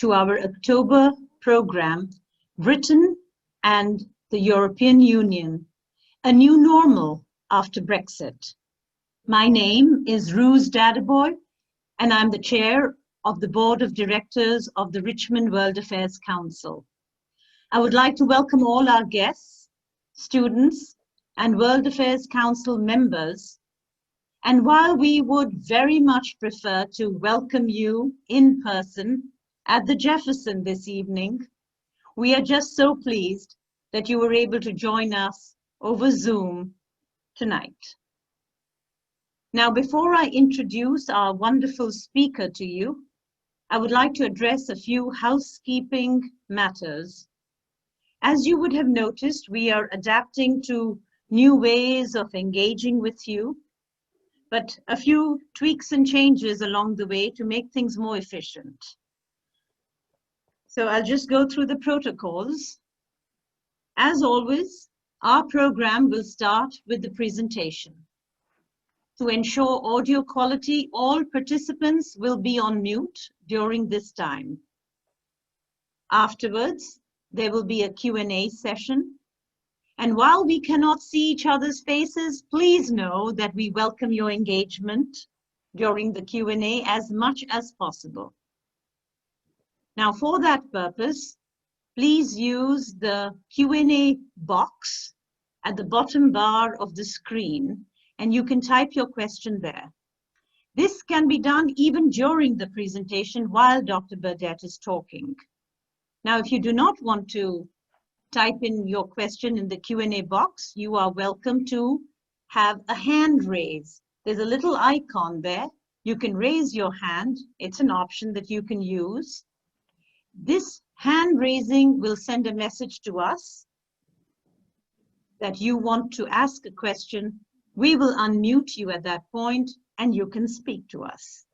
to our October program, Britain and the European Union, a new normal after Brexit. My name is Rose Dadeboy, and I'm the chair of the Board of Directors of the Richmond World Affairs Council. I would like to welcome all our guests, students, and World Affairs Council members. And while we would very much prefer to welcome you in person at the Jefferson this evening, we are just so pleased that you were able to join us over Zoom tonight. Now, before I introduce our wonderful speaker to you, I would like to address a few housekeeping matters. As you would have noticed, we are adapting to new ways of engaging with you, but a few tweaks and changes along the way to make things more efficient. So I'll just go through the protocols. As always, our program will start with the presentation. To ensure audio quality, all participants will be on mute during this time. Afterwards, there will be a Q&A session. And while we cannot see each other's faces, please know that we welcome your engagement during the Q&A as much as possible. Now, for that purpose, please use the Q&A box at the bottom bar of the screen, and you can type your question there. This can be done even during the presentation while Dr. Burdette is talking. Now, if you do not want to type in your question in the Q&A box, you are welcome to have a hand raise. There's a little icon there. You can raise your hand. It's an option that you can use. This hand raising will send a message to us that you want to ask a question. We will unmute you at that point and you can speak to us.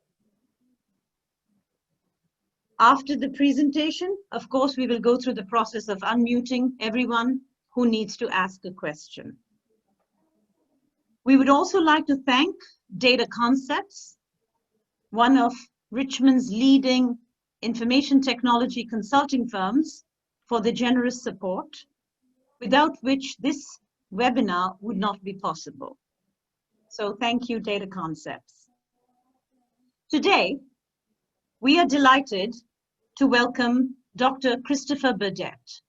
After the presentation, of course, we will go through the process of unmuting everyone who needs to ask a question. We would also like to thank Data Concepts, one of Richmond's leading information technology consulting firms, for the generous support, without which this webinar would not be possible. So thank you, Data Concepts. Today, we are delighted to welcome Dr. Christopher Burdette.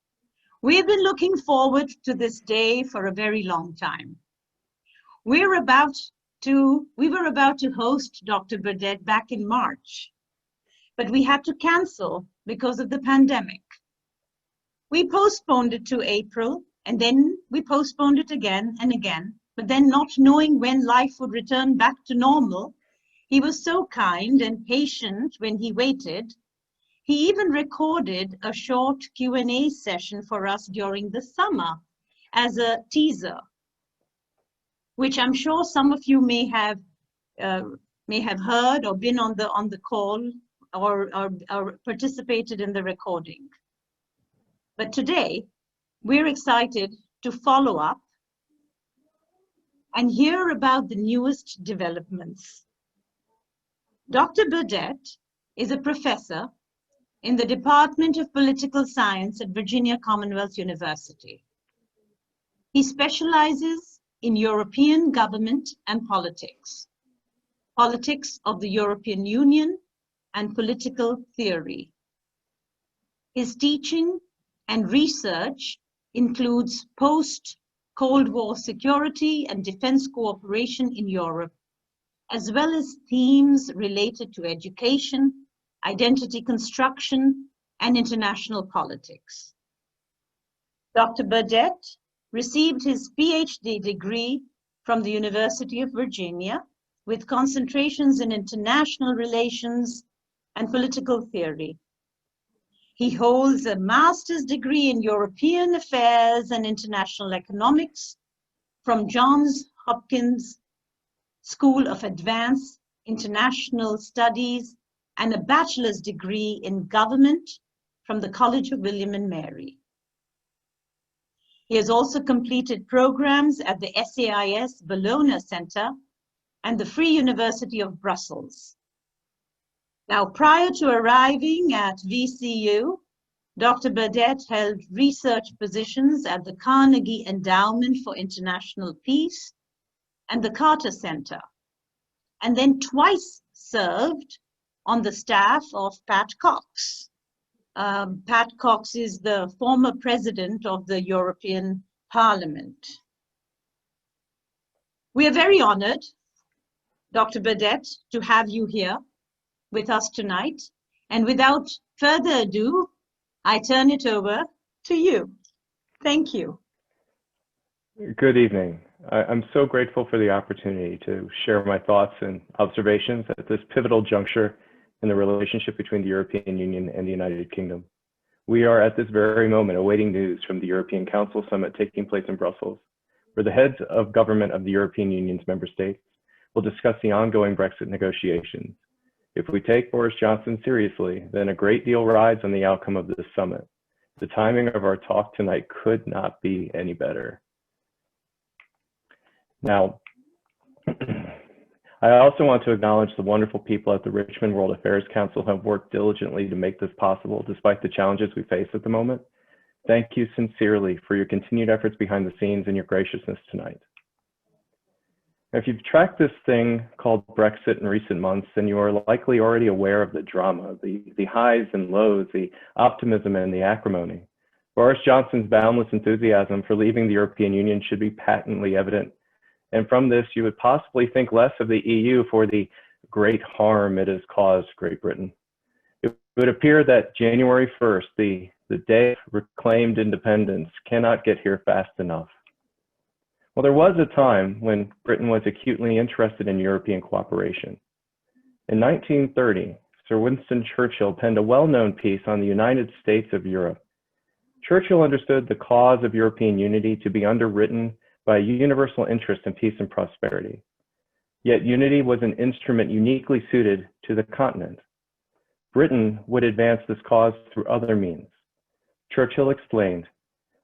We have been looking forward to this day for a very long time. We were about to host Dr. Burdette back in March, but we had to cancel because of the pandemic. We postponed it to April, and then we postponed it again and again, but then not knowing when life would return back to normal, he was so kind and patient when he waited. He even recorded a short Q&A session for us during the summer as a teaser, which I'm sure some of you may have heard or been on the call or participated in the recording. But today, we're excited to follow up and hear about the newest developments. Dr. Burdette is a professor in the Department of Political Science at Virginia Commonwealth University. He specializes in European government and politics, politics of the European Union, and political theory. His teaching and research includes post-Cold War security and defense cooperation in Europe, as well as themes related to education, identity construction, and international politics. Dr. Burdette received his PhD degree from the University of Virginia with concentrations in international relations and political theory. He holds a master's degree in European Affairs and International Economics from Johns Hopkins School of Advanced International Studies and a bachelor's degree in government from the College of William and Mary. He has also completed programs at the SAIS Bologna Center and the Free University of Brussels. Now, prior to arriving at VCU, Dr. Burdette held research positions at the Carnegie Endowment for International Peace and the Carter Center, and then twice served on the staff of Pat Cox. Pat Cox is the former president of the European Parliament. We are very honored, Dr. Burdette, to have you here with us tonight. And without further ado, I turn it over to you. Thank you. Good evening. I'm so grateful for the opportunity to share my thoughts and observations at this pivotal juncture in the relationship between the European Union and the United Kingdom. We are at this very moment awaiting news from the European Council summit taking place in Brussels, where the heads of government of the European Union's member states will discuss the ongoing Brexit negotiations. If we take Boris Johnson seriously, then a great deal rides on the outcome of this summit. The timing of our talk tonight could not be any better. Now, I also want to acknowledge the wonderful people at the Richmond World Affairs Council who have worked diligently to make this possible despite the challenges we face at the moment. Thank you sincerely for your continued efforts behind the scenes and your graciousness tonight. If you've tracked this thing called Brexit in recent months, then you are likely already aware of the drama, the highs and lows, the optimism and the acrimony. Boris Johnson's boundless enthusiasm for leaving the European Union should be patently evident. And from this, you would possibly think less of the EU for the great harm it has caused Great Britain. It would appear that January 1st, the day of reclaimed independence, cannot get here fast enough. Well, there was a time when Britain was acutely interested in European cooperation. In 1930, Sir Winston Churchill penned a well-known piece on the United States of Europe. Churchill understood the cause of European unity to be underwritten by a universal interest in peace and prosperity. Yet unity was an instrument uniquely suited to the continent. Britain would advance this cause through other means. Churchill explained,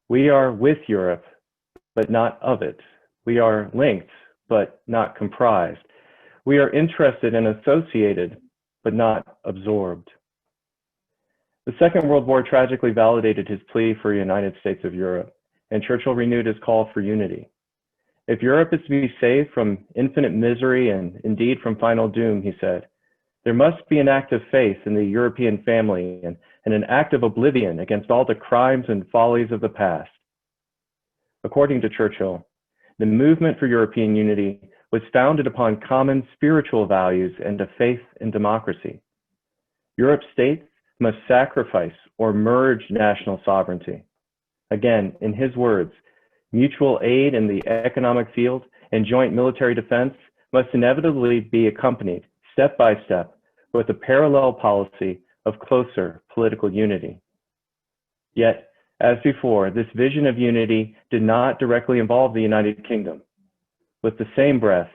"We are with Europe, but not of it. We are linked, but not comprised. We are interested and associated, but not absorbed." The Second World War tragically validated his plea for a United States of Europe, and Churchill renewed his call for unity. If Europe is to be saved from infinite misery and indeed from final doom, he said, there must be an act of faith in the European family and an act of oblivion against all the crimes and follies of the past. According to Churchill, the movement for European unity was founded upon common spiritual values and a faith in democracy. Europe's states must sacrifice or merge national sovereignty. Again, in his words, mutual aid in the economic field and joint military defense must inevitably be accompanied, step by step, with a parallel policy of closer political unity. Yet, as before, this vision of unity did not directly involve the United Kingdom. With the same breath,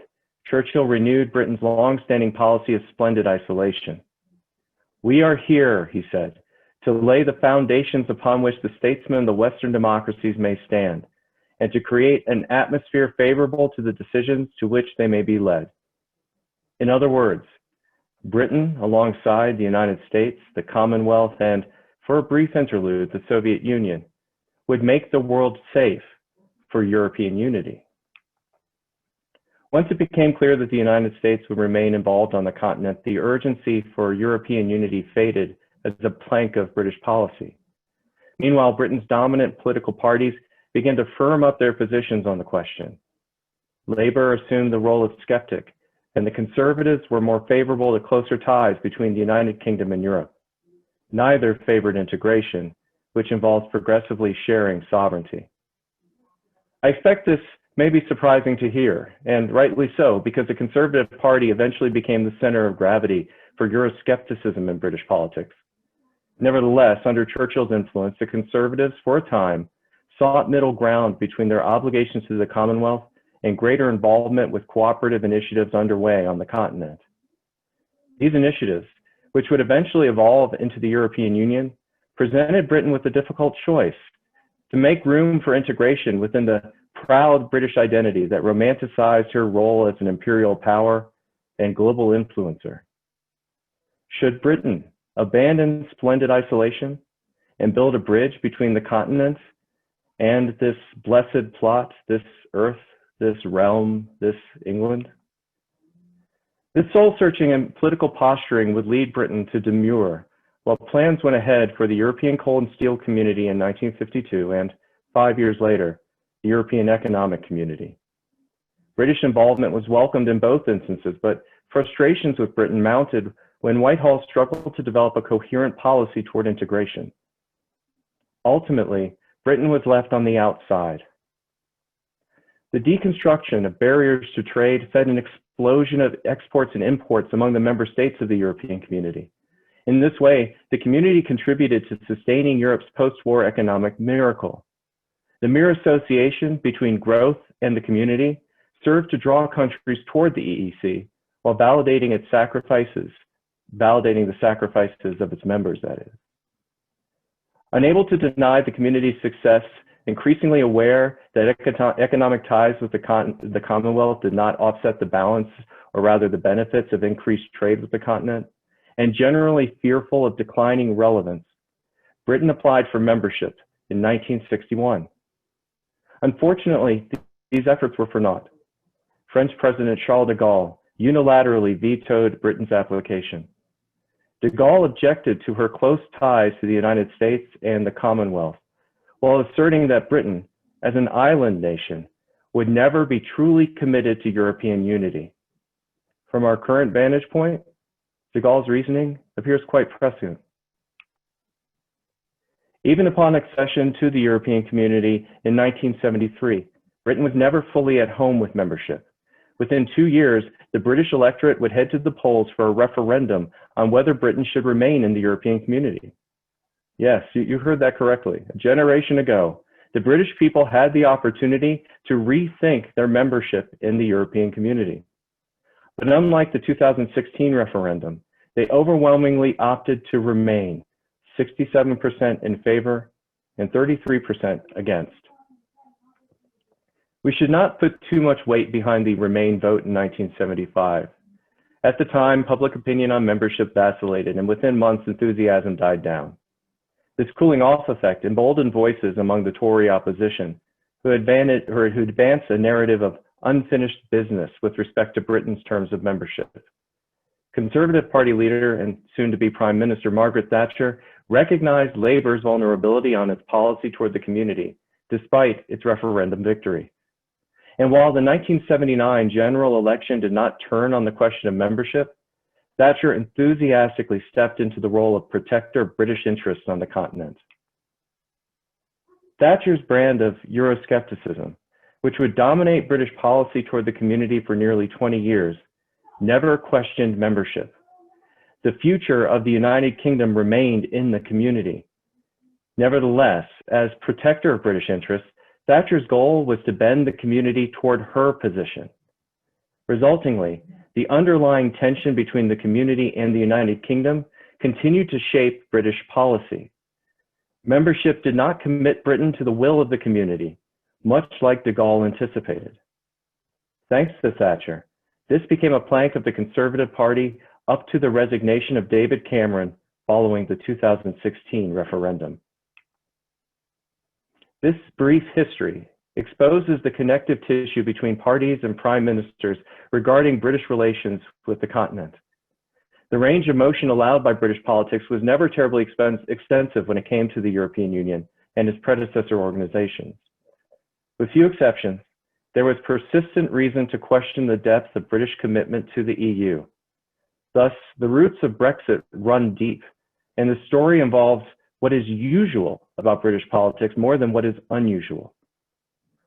Churchill renewed Britain's long-standing policy of splendid isolation. "We are here," he said, "to lay the foundations upon which the statesmen of the Western democracies may stand, and to create an atmosphere favorable to the decisions to which they may be led." In other words, Britain, alongside the United States, the Commonwealth, and, for a brief interlude, the Soviet Union, would make the world safe for European unity. Once it became clear that the United States would remain involved on the continent, the urgency for European unity faded as a plank of British policy. Meanwhile, Britain's dominant political parties began to firm up their positions on the question. Labour assumed the role of skeptic, and the Conservatives were more favorable to closer ties between the United Kingdom and Europe. Neither favored integration, which involves progressively sharing sovereignty. I expect this may be surprising to hear, and rightly so, because the Conservative Party eventually became the center of gravity for Euroscepticism in British politics. Nevertheless, under Churchill's influence, the Conservatives, for a time, sought middle ground between their obligations to the Commonwealth and greater involvement with cooperative initiatives underway on the continent. These initiatives, which would eventually evolve into the European Union, presented Britain with a difficult choice: to make room for integration within the proud British identity that romanticized her role as an imperial power and global influencer. Should Britain abandon splendid isolation and build a bridge between the continents and this blessed plot, this earth, this realm, this England? This soul-searching and political posturing would lead Britain to demur, while plans went ahead for the European Coal and Steel Community in 1952 and, 5 years later, the European Economic Community. British involvement was welcomed in both instances, but frustrations with Britain mounted when Whitehall struggled to develop a coherent policy toward integration. Ultimately, Britain was left on the outside. The deconstruction of barriers to trade fed an explosion of exports and imports among the member states of the European community. In this way, the community contributed to sustaining Europe's post-war economic miracle. The mere association between growth and the community served to draw countries toward the EEC while validating its sacrifices, validating the sacrifices of its members, that is. Unable to deny the community's success, increasingly aware that economic ties with the Commonwealth did not offset the balance, or rather the benefits of increased trade with the continent, and generally fearful of declining relevance, Britain applied for membership in 1961. Unfortunately, these efforts were for naught. French President Charles de Gaulle unilaterally vetoed Britain's application. De Gaulle objected to her close ties to the United States and the Commonwealth, while asserting that Britain, as an island nation, would never be truly committed to European unity. From our current vantage point, de Gaulle's reasoning appears quite prescient. Even upon accession to the European community in 1973, Britain was never fully at home with membership. Within 2 years, the British electorate would head to the polls for a referendum on whether Britain should remain in the European community. Yes, you heard that correctly. A generation ago, the British people had the opportunity to rethink their membership in the European community. But unlike the 2016 referendum, they overwhelmingly opted to remain, 67% in favor and 33% against. We should not put too much weight behind the Remain vote in 1975. At the time, public opinion on membership vacillated, and within months, enthusiasm died down. This cooling off effect emboldened voices among the Tory opposition who advanced a narrative of unfinished business with respect to Britain's terms of membership. Conservative Party leader and soon-to-be Prime Minister Margaret Thatcher recognized Labour's vulnerability on its policy toward the community, despite its referendum victory. And while the 1979 general election did not turn on the question of membership, Thatcher enthusiastically stepped into the role of protector of British interests on the continent. Thatcher's brand of Euroscepticism, which would dominate British policy toward the community for nearly 20 years, never questioned membership. The future of the United Kingdom remained in the community. Nevertheless, as protector of British interests, Thatcher's goal was to bend the community toward her position. Resultingly, the underlying tension between the community and the United Kingdom continued to shape British policy. Membership did not commit Britain to the will of the community, much like de Gaulle anticipated. Thanks to Thatcher, this became a plank of the Conservative Party up to the resignation of David Cameron following the 2016 referendum. This brief history exposes the connective tissue between parties and prime ministers regarding British relations with the continent. The range of motion allowed by British politics was never terribly extensive when it came to the European Union and its predecessor organizations. With few exceptions, there was persistent reason to question the depth of British commitment to the EU. Thus, the roots of Brexit run deep, and the story involves what is usual about British politics more than what is unusual.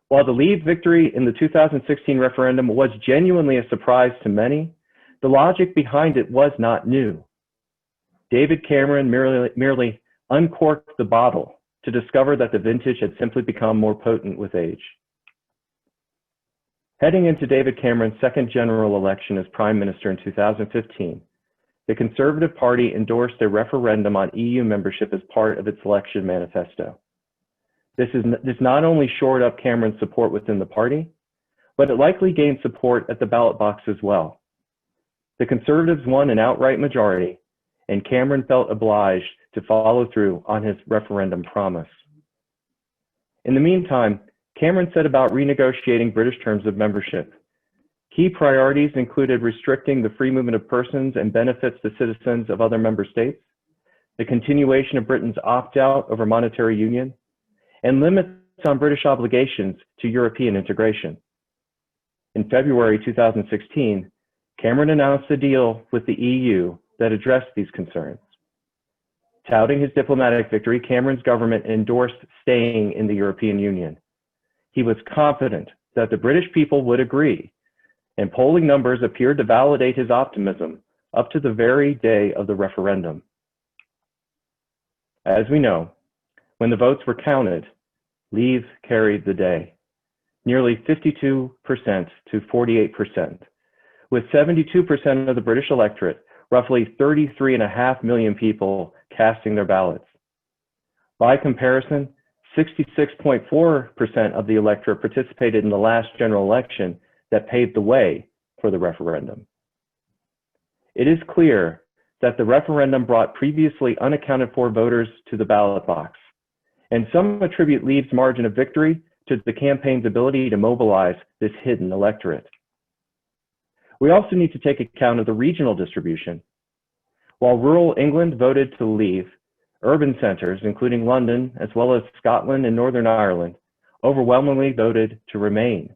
While the Leave victory in the 2016 referendum was genuinely a surprise to many, the logic behind it was not new. David Cameron merely uncorked the bottle to discover that the vintage had simply become more potent with age. Heading into David Cameron's second general election as Prime Minister in 2015, the Conservative Party endorsed a referendum on EU membership as part of its election manifesto. This not only shored up Cameron's support within the party, but it likely gained support at the ballot box as well. The Conservatives won an outright majority, and Cameron felt obliged to follow through on his referendum promise. In the meantime, Cameron set about renegotiating British terms of membership. Key priorities included restricting the free movement of persons and benefits to citizens of other member states, the continuation of Britain's opt-out over monetary union, and limits on British obligations to European integration. In February 2016, Cameron announced a deal with the EU that addressed these concerns. Touting his diplomatic victory, Cameron's government endorsed staying in the European Union. He was confident that the British people would agree, and polling numbers appeared to validate his optimism up to the very day of the referendum. As we know, when the votes were counted, Leave carried the day, nearly 52% to 48%, with 72% of the British electorate, roughly 33.5 million people, casting their ballots. By comparison, 66.4% of the electorate participated in the last general election that paved the way for the referendum. It is clear that the referendum brought previously unaccounted for voters to the ballot box, and some attribute Leave's margin of victory to the campaign's ability to mobilize this hidden electorate. We also need to take account of the regional distribution. While rural England voted to leave, urban centres, including London, as well as Scotland and Northern Ireland, overwhelmingly voted to remain.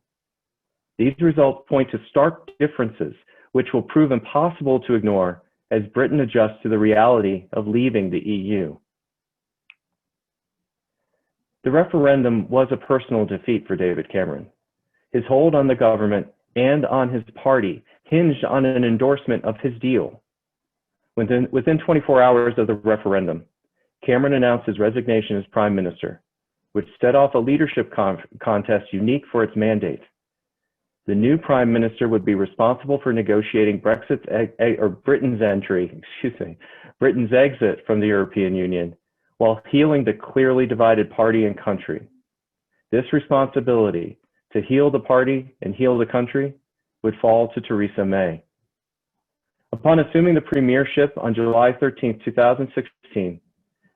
These results point to stark differences, which will prove impossible to ignore as Britain adjusts to the reality of leaving the EU. The referendum was a personal defeat for David Cameron. His hold on the government and on his party hinged on an endorsement of his deal. Within 24 hours of the referendum, Cameron announced his resignation as Prime Minister, which set off a leadership contest unique for its mandate. The new Prime Minister would be responsible for negotiating Britain's exit from the European Union, while healing the clearly divided party and country. This responsibility to heal the party and heal the country would fall to Theresa May. Upon assuming the premiership on July 13, 2016,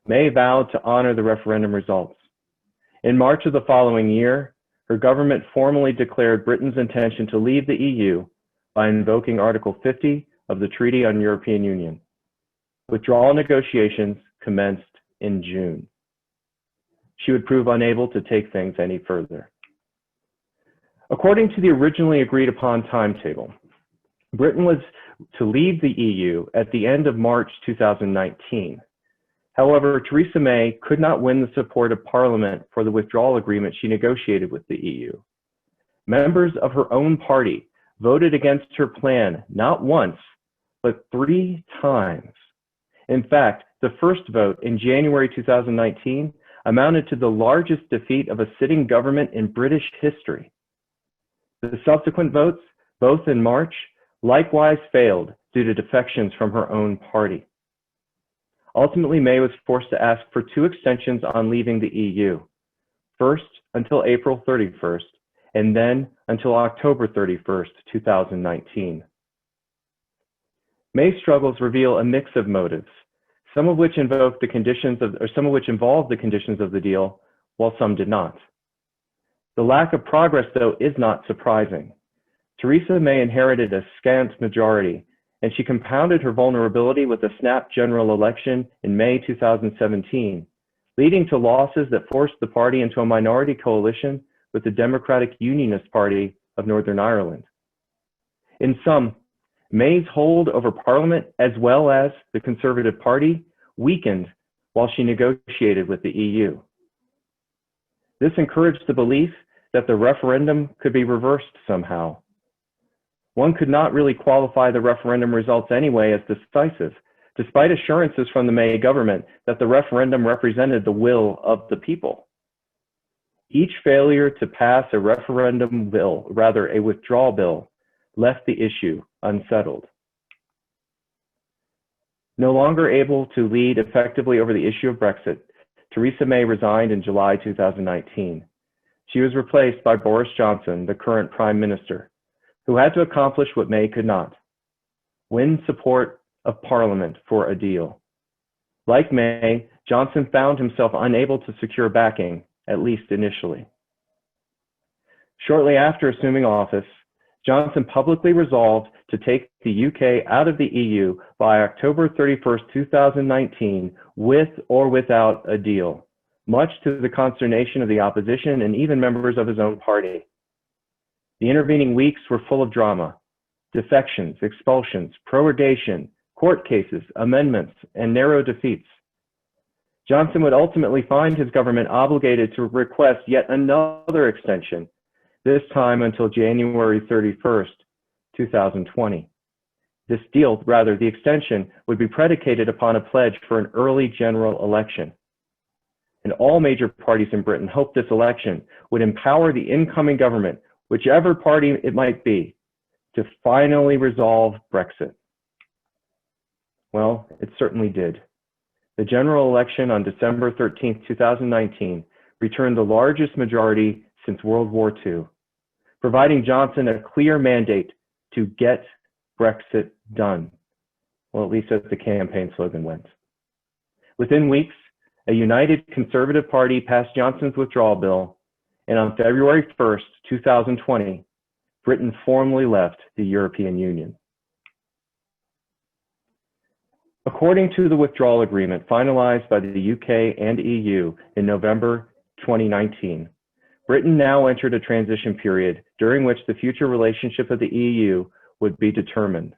May vowed to honor the referendum results. In March of the following year, her government formally declared Britain's intention to leave the EU by invoking Article 50 of the Treaty on European Union. Withdrawal negotiations commenced in June. She would prove unable to take things any further. According to the originally agreed upon timetable, Britain was to leave the EU at the end of March 2019. However, Theresa May could not win the support of Parliament for the withdrawal agreement she negotiated with the EU. Members of her own party voted against her plan not once, but 3 times. In fact, the first vote in January 2019 amounted to the largest defeat of a sitting government in British history. The subsequent votes, both in March, likewise failed due to defections from her own party. Ultimately, May was forced to ask for 2 extensions on leaving the EU, first until April 31st, and then until October 31st, 2019. May's struggles reveal a mix of motives, some of which involved the conditions of the deal, while some did not. The lack of progress, though, is not surprising. Theresa May inherited a scant majority, and she compounded her vulnerability with a snap general election in May 2017, leading to losses that forced the party into a minority coalition with the Democratic Unionist Party of Northern Ireland. In sum, May's hold over Parliament, as well as the Conservative Party, weakened while she negotiated with the EU. This encouraged the belief that the referendum could be reversed somehow. One could not really qualify the referendum results anyway as decisive, despite assurances from the May government that the referendum represented the will of the people. Each failure to pass a referendum bill, rather a withdrawal bill, left the issue unsettled. No longer able to lead effectively over the issue of Brexit, Theresa May resigned in July 2019. She was replaced by Boris Johnson, the current Prime Minister, who had to accomplish what May could not: win support of Parliament for a deal. Like May, Johnson found himself unable to secure backing, at least initially. Shortly after assuming office, Johnson publicly resolved to take the UK out of the EU by October 31st, 2019, with or without a deal, much to the consternation of the opposition and even members of his own party. The intervening weeks were full of drama: defections, expulsions, prorogation, court cases, amendments, and narrow defeats. Johnson would ultimately find his government obligated to request yet another extension, this time until January 31st, 2020. The extension would be predicated upon a pledge for an early general election. And all major parties in Britain hoped this election would empower the incoming government, whichever party it might be, to finally resolve Brexit. Well, it certainly did. The general election on December 13, 2019, returned the largest majority since World War II, providing Johnson a clear mandate to get Brexit done. Well, at least as the campaign slogan went. Within weeks, a united Conservative Party passed Johnson's withdrawal bill, and on February 1st, 2020, Britain formally left the European Union. According to the withdrawal agreement finalized by the UK and EU in November 2019, Britain now entered a transition period during which the future relationship of the EU would be determined.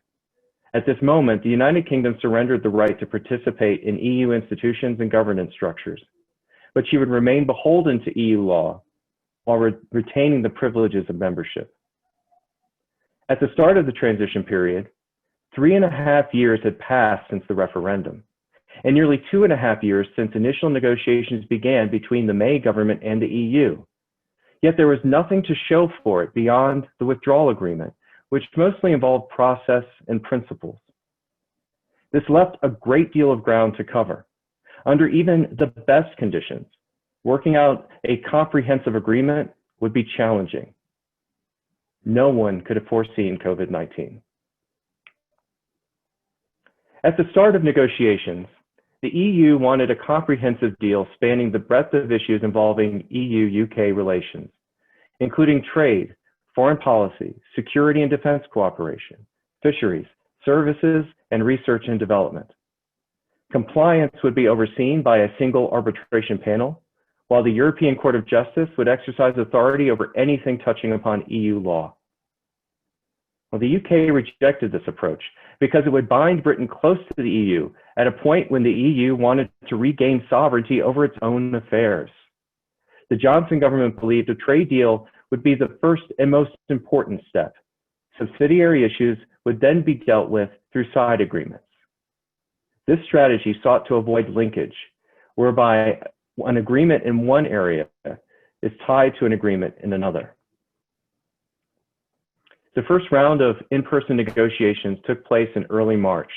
At this moment, the United Kingdom surrendered the right to participate in EU institutions and governance structures, but she would remain beholden to EU law while retaining the privileges of membership. At the start of the transition period, 3.5 years had passed since the referendum, and nearly 2.5 years since initial negotiations began between the May government and the EU. Yet there was nothing to show for it beyond the withdrawal agreement, which mostly involved process and principles. This left a great deal of ground to cover. Under even the best conditions, working out a comprehensive agreement would be challenging. No one could have foreseen COVID-19. At the start of negotiations, the EU wanted a comprehensive deal spanning the breadth of issues involving EU-UK relations, including trade, foreign policy, security and defense cooperation, fisheries, services, and research and development. Compliance would be overseen by a single arbitration panel, while the European Court of Justice would exercise authority over anything touching upon EU law. Well, the UK rejected this approach because it would bind Britain close to the EU at a point when the EU wanted to regain sovereignty over its own affairs. The Johnson government believed a trade deal would be the first and most important step. Subsidiary issues would then be dealt with through side agreements. This strategy sought to avoid linkage, whereby an agreement in one area is tied to an agreement in another. The first round of in-person negotiations took place in early March.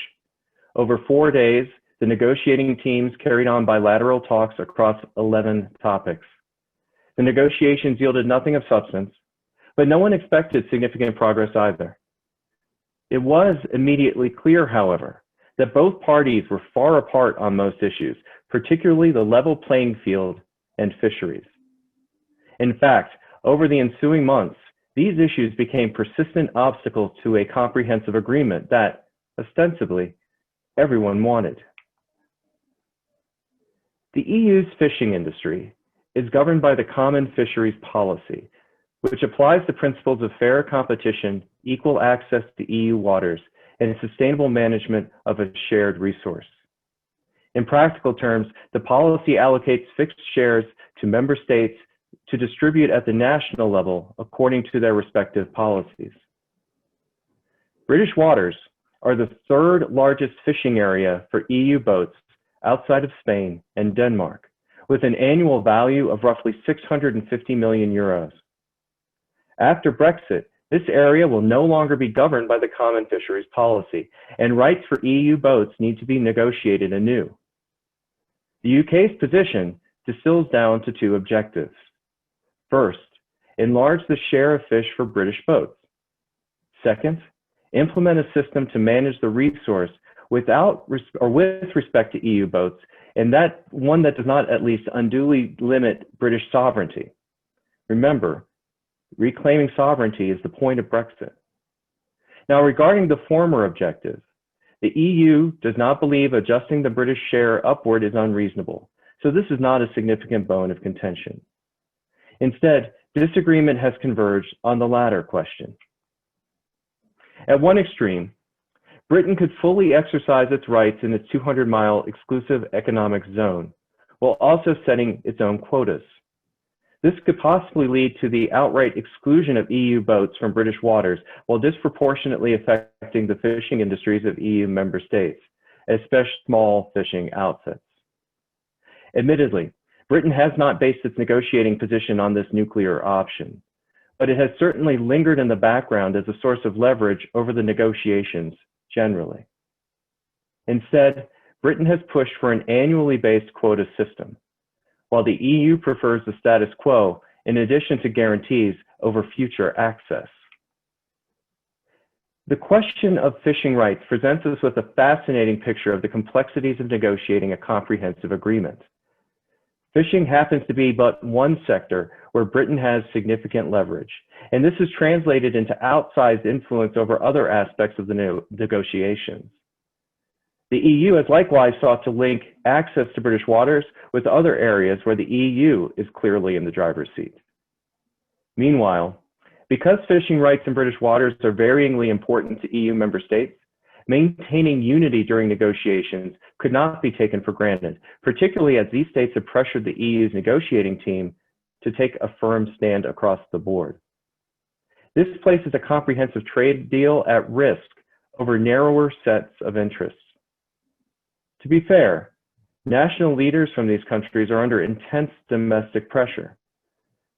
Over 4 days, the negotiating teams carried on bilateral talks across 11 topics. The negotiations yielded nothing of substance, but no one expected significant progress either. It was immediately clear, however, that both parties were far apart on most issues, particularly the level playing field and fisheries. In fact, over the ensuing months, these issues became persistent obstacles to a comprehensive agreement that, ostensibly, everyone wanted. The EU's fishing industry is governed by the Common Fisheries Policy, which applies the principles of fair competition, equal access to EU waters, and sustainable management of a shared resource. In practical terms, the policy allocates fixed shares to member states to distribute at the national level according to their respective policies. British waters are the third largest fishing area for EU boats outside of Spain and Denmark, with an annual value of roughly 650 million euros. After Brexit, this area will no longer be governed by the Common Fisheries Policy, and rights for EU boats need to be negotiated anew. The UK's position distills down to two objectives. First, enlarge the share of fish for British boats. Second, implement a system to manage the resource with respect to EU boats, and that one that does not at least unduly limit British sovereignty. Remember, reclaiming sovereignty is the point of Brexit. Now, regarding the former objective, the EU does not believe adjusting the British share upward is unreasonable, so this is not a significant bone of contention. Instead, disagreement has converged on the latter question. At one extreme, Britain could fully exercise its rights in its 200-mile exclusive economic zone, while also setting its own quotas. This could possibly lead to the outright exclusion of EU boats from British waters, while disproportionately affecting the fishing industries of EU member states, especially small fishing outfits. Admittedly, Britain has not based its negotiating position on this nuclear option, but it has certainly lingered in the background as a source of leverage over the negotiations generally. Instead, Britain has pushed for an annually based quota system, while the EU prefers the status quo in addition to guarantees over future access. The question of fishing rights presents us with a fascinating picture of the complexities of negotiating a comprehensive agreement. Fishing happens to be but one sector where Britain has significant leverage, and this is translated into outsized influence over other aspects of the negotiations. The EU has likewise sought to link access to British waters with other areas where the EU is clearly in the driver's seat. Meanwhile, because fishing rights in British waters are varyingly important to EU member states, maintaining unity during negotiations could not be taken for granted, particularly as these states have pressured the EU's negotiating team to take a firm stand across the board. This places a comprehensive trade deal at risk over narrower sets of interests. To be fair, national leaders from these countries are under intense domestic pressure.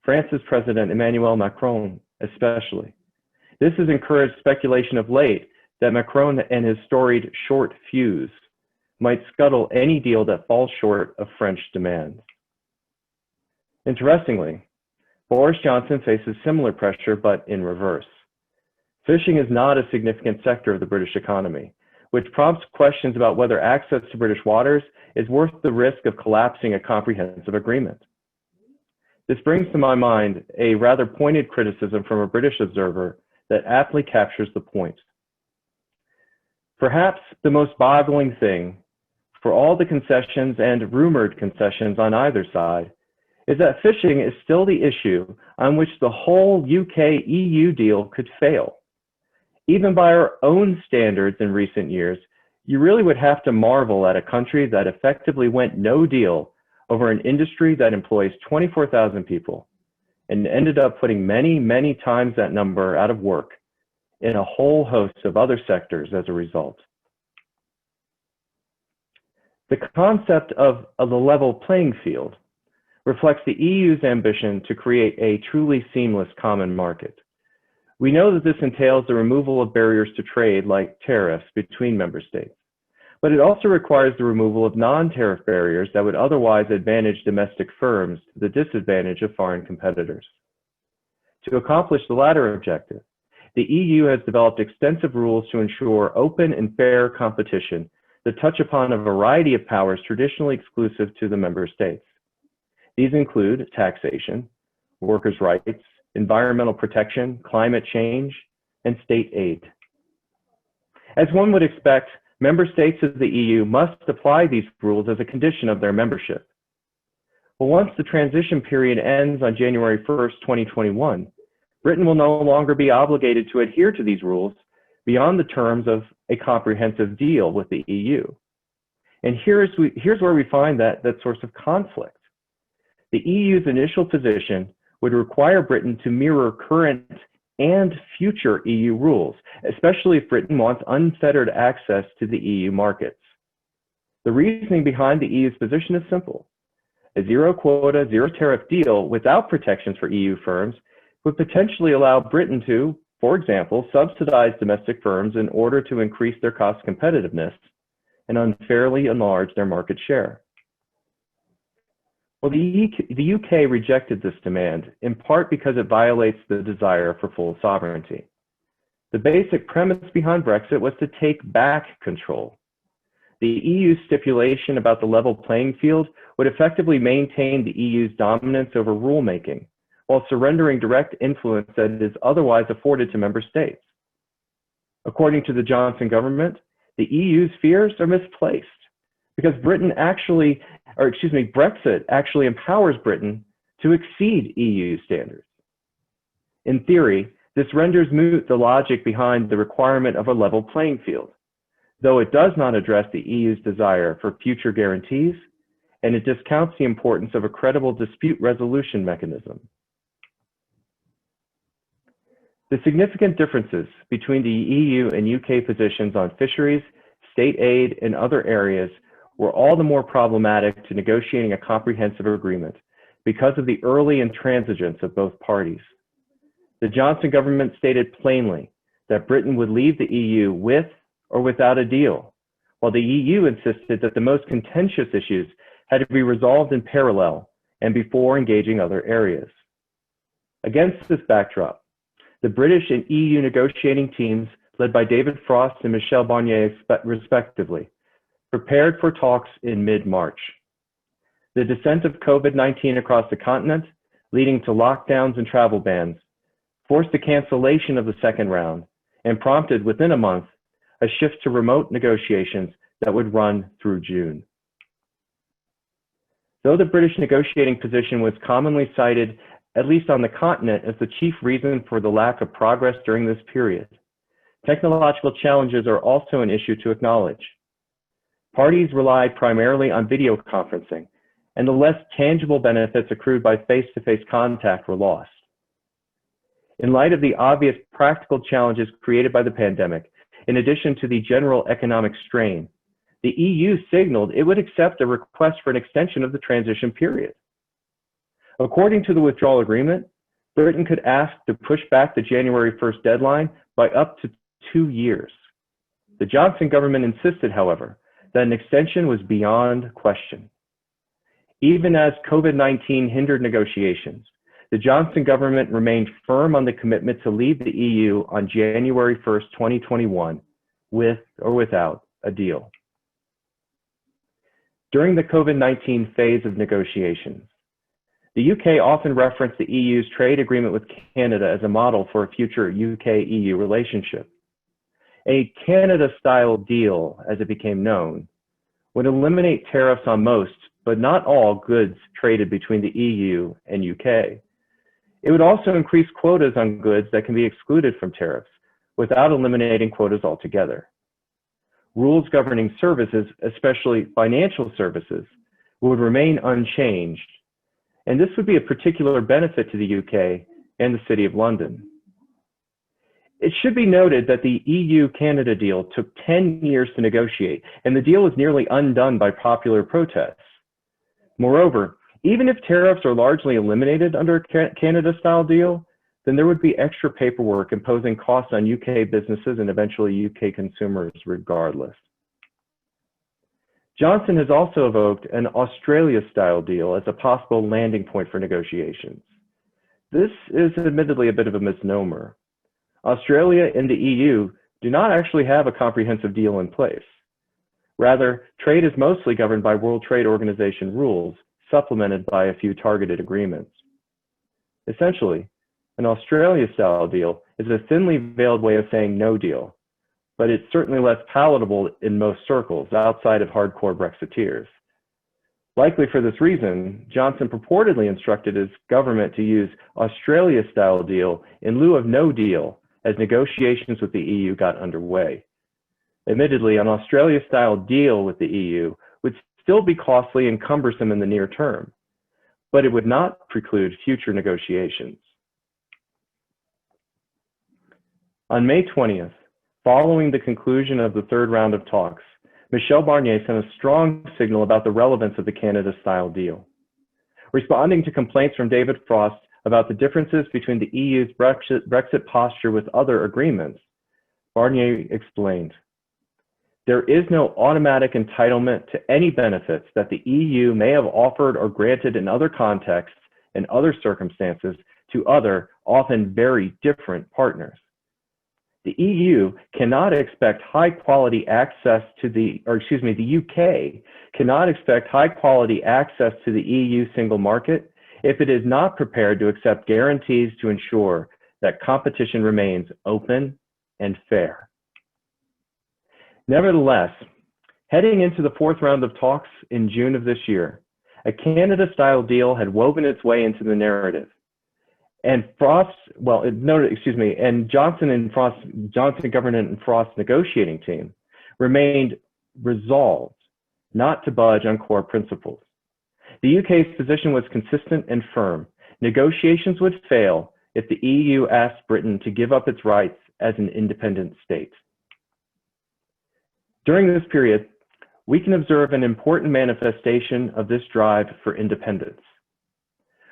France's President Emmanuel Macron especially. This has encouraged speculation of late that Macron and his storied short fuse might scuttle any deal that falls short of French demands. Interestingly, Boris Johnson faces similar pressure, but in reverse. Fishing is not a significant sector of the British economy, which prompts questions about whether access to British waters is worth the risk of collapsing a comprehensive agreement. This brings to my mind a rather pointed criticism from a British observer that aptly captures the point. Perhaps the most boggling thing, for all the concessions and rumored concessions on either side, is that fishing is still the issue on which the whole UK-EU deal could fail. Even by our own standards in recent years, you really would have to marvel at a country that effectively went no deal over an industry that employs 24,000 people and ended up putting many, many times that number out of work in a whole host of other sectors as a result. The concept of the level playing field reflects the EU's ambition to create a truly seamless common market. We know that this entails the removal of barriers to trade like tariffs between member states, but it also requires the removal of non-tariff barriers that would otherwise advantage domestic firms to the disadvantage of foreign competitors. To accomplish the latter objective, the EU has developed extensive rules to ensure open and fair competition that touch upon a variety of powers traditionally exclusive to the member states. These include taxation, workers' rights, environmental protection, climate change, and state aid. As one would expect, member states of the EU must apply these rules as a condition of their membership. Well, once the transition period ends on January 1st, 2021, Britain will no longer be obligated to adhere to these rules beyond the terms of a comprehensive deal with the EU. And here's where we find that source of conflict. The EU's initial position would require Britain to mirror current and future EU rules, especially if Britain wants unfettered access to the EU markets. The reasoning behind the EU's position is simple. A zero quota, zero tariff deal without protections for EU firms would potentially allow Britain to, for example, subsidize domestic firms in order to increase their cost competitiveness and unfairly enlarge their market share. Well, the UK rejected this demand, in part because it violates the desire for full sovereignty. The basic premise behind Brexit was to take back control. the EU's stipulation about the level playing field would effectively maintain the EU's dominance over rulemaking, while surrendering direct influence that is otherwise afforded to member states. According to the Johnson government, the EU's fears are misplaced because Brexit actually empowers Britain to exceed EU standards. In theory, this renders moot the logic behind the requirement of a level playing field, though it does not address the EU's desire for future guarantees, and it discounts the importance of a credible dispute resolution mechanism. The significant differences between the EU and UK positions on fisheries, state aid, and other areas were all the more problematic to negotiating a comprehensive agreement because of the early intransigence of both parties. The Johnson government stated plainly that Britain would leave the EU with or without a deal, while the EU insisted that the most contentious issues had to be resolved in parallel and before engaging other areas. Against this backdrop, the British and EU negotiating teams, led by David Frost and Michel Barnier respectively, prepared for talks in mid-March. The descent of COVID-19 across the continent, leading to lockdowns and travel bans, forced the cancellation of the second round and prompted within a month a shift to remote negotiations that would run through June. Though the British negotiating position was commonly cited, at least on the continent, as the chief reason for the lack of progress during this period, technological challenges are also an issue to acknowledge. Parties relied primarily on video conferencing, and the less tangible benefits accrued by face-to-face contact were lost. In light of the obvious practical challenges created by the pandemic, in addition to the general economic strain, the EU signaled it would accept a request for an extension of the transition period. According to the withdrawal agreement, Britain could ask to push back the January 1st deadline by up to 2 years. The Johnson government insisted, however, that an extension was beyond question. Even as COVID-19 hindered negotiations, the Johnson government remained firm on the commitment to leave the EU on January 1st, 2021, with or without a deal. During the COVID-19 phase of negotiations, the UK often referenced the EU's trade agreement with Canada as a model for a future UK-EU relationship. A Canada-style deal, as it became known, would eliminate tariffs on most, but not all, goods traded between the EU and UK. It would also increase quotas on goods that can be excluded from tariffs, without eliminating quotas altogether. Rules governing services, especially financial services, would remain unchanged, and this would be a particular benefit to the UK and the City of London. It should be noted that the EU-Canada deal took 10 years to negotiate, and the deal was nearly undone by popular protests. Moreover, even if tariffs are largely eliminated under a Canada-style deal, then there would be extra paperwork imposing costs on UK businesses and eventually UK consumers regardless. Johnson has also evoked an Australia-style deal as a possible landing point for negotiations. This is admittedly a bit of a misnomer. Australia and the EU do not actually have a comprehensive deal in place. Rather, trade is mostly governed by World Trade Organization rules, supplemented by a few targeted agreements. Essentially, an Australia-style deal is a thinly veiled way of saying no deal, but it's certainly less palatable in most circles outside of hardcore Brexiteers. Likely for this reason, Johnson purportedly instructed his government to use Australia-style deal in lieu of no deal as negotiations with the EU got underway. Admittedly, an Australia-style deal with the EU would still be costly and cumbersome in the near term, but it would not preclude future negotiations. On May 20th, following the conclusion of the third round of talks, Michel Barnier sent a strong signal about the relevance of the Canada-style deal. Responding to complaints from David Frost about the differences between the EU's Brexit posture with other agreements, Barnier explained, "There is no automatic entitlement to any benefits that the EU may have offered or granted in other contexts and other circumstances to other, often very different partners. the EU cannot expect high quality access to the UK cannot expect high quality access to the EU single market if it is not prepared to accept guarantees to ensure that competition remains open and fair. Nevertheless, heading into the fourth round of talks in June of this year, a Canada-style deal had woven its way into the narrative. And Johnson government and Frost's negotiating team remained resolved not to budge on core principles. The UK's position was consistent and firm. Negotiations would fail if the EU asked Britain to give up its rights as an independent state. During this period, we can observe an important manifestation of this drive for independence.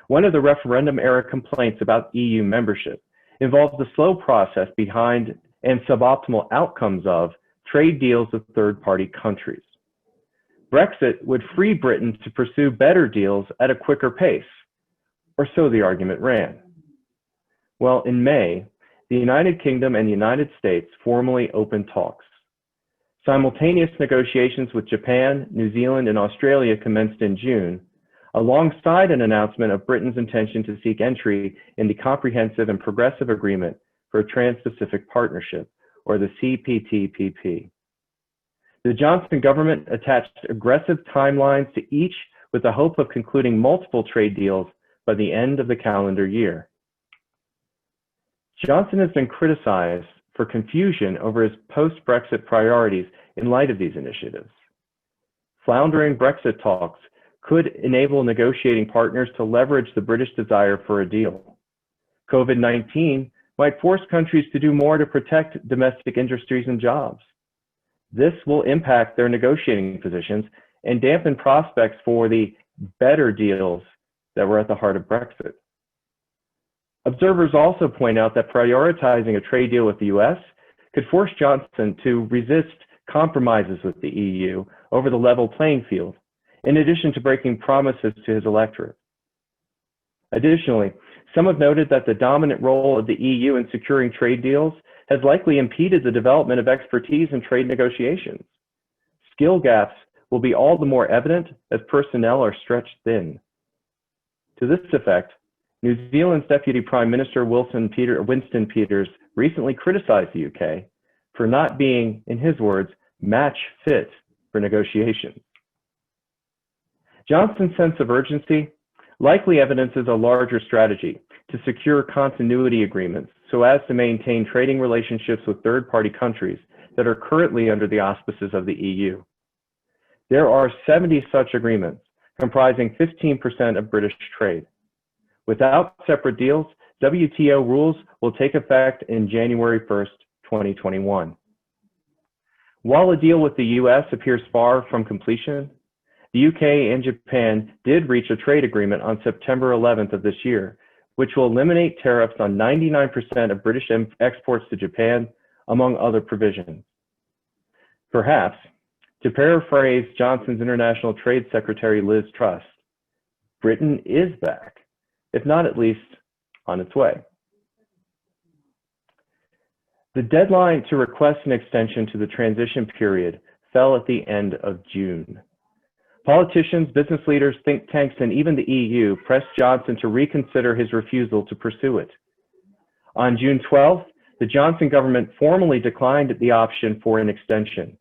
One of the referendum-era complaints about EU membership involved the slow process behind and suboptimal outcomes of trade deals with third-party countries. Brexit would free Britain to pursue better deals at a quicker pace, or so the argument ran. Well, in May, the United Kingdom and the United States formally opened talks. Simultaneous negotiations with Japan, New Zealand, and Australia commenced in June, alongside an announcement of Britain's intention to seek entry in the Comprehensive and Progressive Agreement for a Trans-Pacific Partnership, or the CPTPP. The Johnson government attached aggressive timelines to each with the hope of concluding multiple trade deals by the end of the calendar year. Johnson has been criticized for confusion over his post-Brexit priorities in light of these initiatives. Floundering Brexit talks could enable negotiating partners to leverage the British desire for a deal. COVID-19 might force countries to do more to protect domestic industries and jobs. This will impact their negotiating positions and dampen prospects for the better deals that were at the heart of Brexit. Observers also point out that prioritizing a trade deal with the US could force Johnson to resist compromises with the EU over the level playing field, in addition to breaking promises to his electorate. Additionally, some have noted that the dominant role of the EU in securing trade deals has likely impeded the development of expertise in trade negotiations. Skill gaps will be all the more evident as personnel are stretched thin. To this effect, New Zealand's Deputy Prime Minister Winston Peters recently criticized the UK for not being, in his words, match fit for negotiations. Johnson's sense of urgency likely evidences a larger strategy to secure continuity agreements so as to maintain trading relationships with third-party countries that are currently under the auspices of the EU. There are 70 such agreements, comprising 15% of British trade. Without separate deals, WTO rules will take effect in January 1st, 2021. While a deal with the US appears far from completion, the UK and Japan did reach a trade agreement on September 11th of this year, which will eliminate tariffs on 99% of British exports to Japan, among other provisions. Perhaps, to paraphrase Johnson's International Trade Secretary Liz Truss, Britain is back, if not at least on its way. The deadline to request an extension to the transition period fell at the end of June. Politicians, business leaders, think tanks, and even the EU pressed Johnson to reconsider his refusal to pursue it. On June 12th, the Johnson government formally declined the option for an extension.